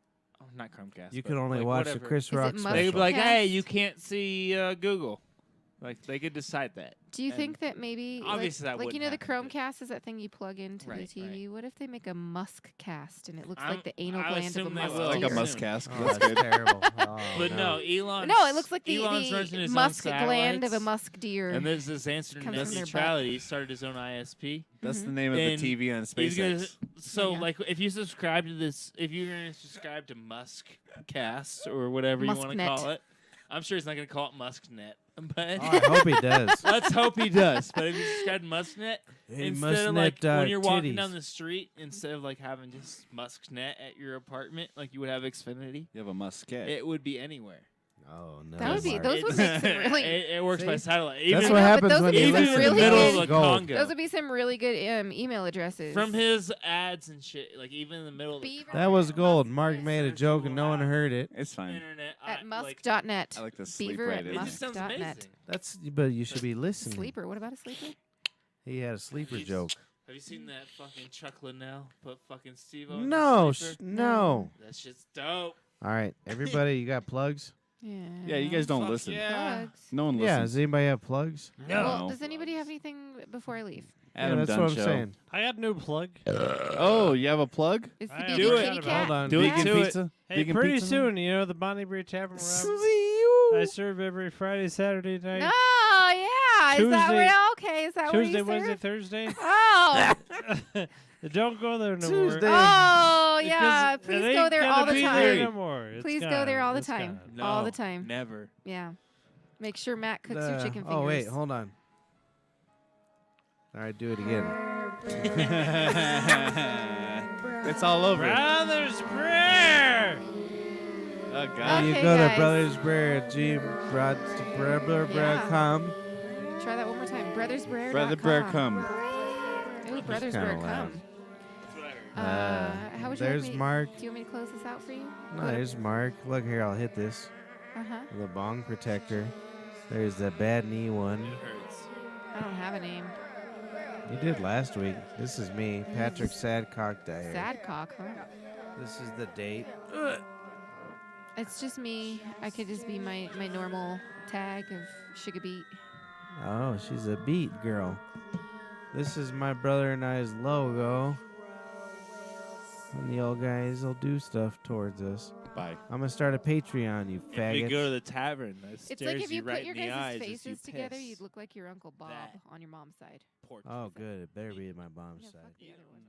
oh, not Chromecast. You but can only like watch whatever. the Chris it Rock Musk? They special. could be like, hey, Cast? you can't see Google. Like they could decide that. Do you And think that maybe obviously that like you know the wouldn't happen, Chromecast is that thing you plug into Right, the TV? What if they make a Musk cast and it looks I'm- like the anal I gland of a assume they musk will. like a Soon. musk cast. Oh, That's that's good. terrial. Oh, But no, Elon. No, it looks like Elon's launching the his own musk gland of a satellites, musk deer. And there's this answer to Comes net from their butt. neutrality. He started his own ISP. That's Mhm. the name of the And TV on He's gonna, SpaceX. so Yeah. like if you subscribe to this, if you're gonna subscribe to Musk Cast or whatever you want to Musknet. call it, I'm sure he's not gonna call it Musknet. But Oh, I hope he does. let's hope he does. But if you subscribe to Musknet, Hey, instead of like Musknet, when you're walking titties. down the street, instead of like having just Musknet at your apartment, like you would have Xfinity, You have a musket. it would be anywhere. Oh no. That would be- Mark. those would make some really- it works by See? satellite. That's Even, what I know, but happens those when would you be even listen in to the really middle good- of the gold. Congo. Those would be some really good email addresses. From his ads and shit, like even in the middle of the Beaver. That was gold. Mark made a joke and no one heard it. It's fine. internet at like, musk.net. I like to sleep Beaver right at in it there. just sounds musk.net. amazing. That's but you should be listening. Sleeper. What about a sleeper? He had a sleeper He's- joke. Have you seen that fucking Chuck Liddell put fucking Steve No, Sleeper? no. That shit's dope. All right, everybody, you got plugs? Yeah. Yeah, you guys don't Fuck listen. yeah. Plugs. No one Yeah, listens. does anybody have plugs? Well, No. does anybody have anything before I leave? Adam yeah, that's Dunn what I'm Show. saying. I got a new plug. Oh, you have a plug? Is the I BB do it. Kitty Cat? Hold on. Do back? vegan Do it. pizza? Hey, Vegan pretty pizza? soon, you know the Bonnie Bridge Tavern where I serve every Friday, Saturday night, No, yeah. Is that Tuesday- where? Okay, is that Tuesday, where you Wednesday, serve? Thursday. Oh, Don't go there no more. Tuesday. oh, Because yeah. it Please ain't go there all gonna the be time. there no more. It's Please go gone. there all the It's time. gone. All No, the time. Never. Yeah. Make sure Matt cooks your chicken fingers. Oh, wait, hold on. All right, do it again. It's all over. Brothers Prayer. Oh, God. You Okay, go to guys. brothersbread.com. Try that one more time. Brothersbread.com. Brother Bear come. Ooh, Brothers kinda Bear loud. come. How would you There's like me? Mark. Do you want me to close this out for you? No, there's Mark. Look here, I'll hit this. Uh-huh. The bong protector. There's the bad knee one. It hurts. I don't have a name. You did last week. This is me, Patrick Sadcock Dyer. Sad cock, huh? This is the date. It's just me. I could just be my normal tag of Sugar Beat. Oh, she's a beat girl. This is my brother and I's logo. And the old guys will do stuff towards us. Bye. I'm gonna start a Patreon, you If you faggots. go to the tavern, that It's like stares if you right put your in the guys' eyes as you faces together, piss. you'd look like your Uncle Bob That. on your mom's side. Poor Oh, good. It better be my mom's Yeah, side. fuck the other one.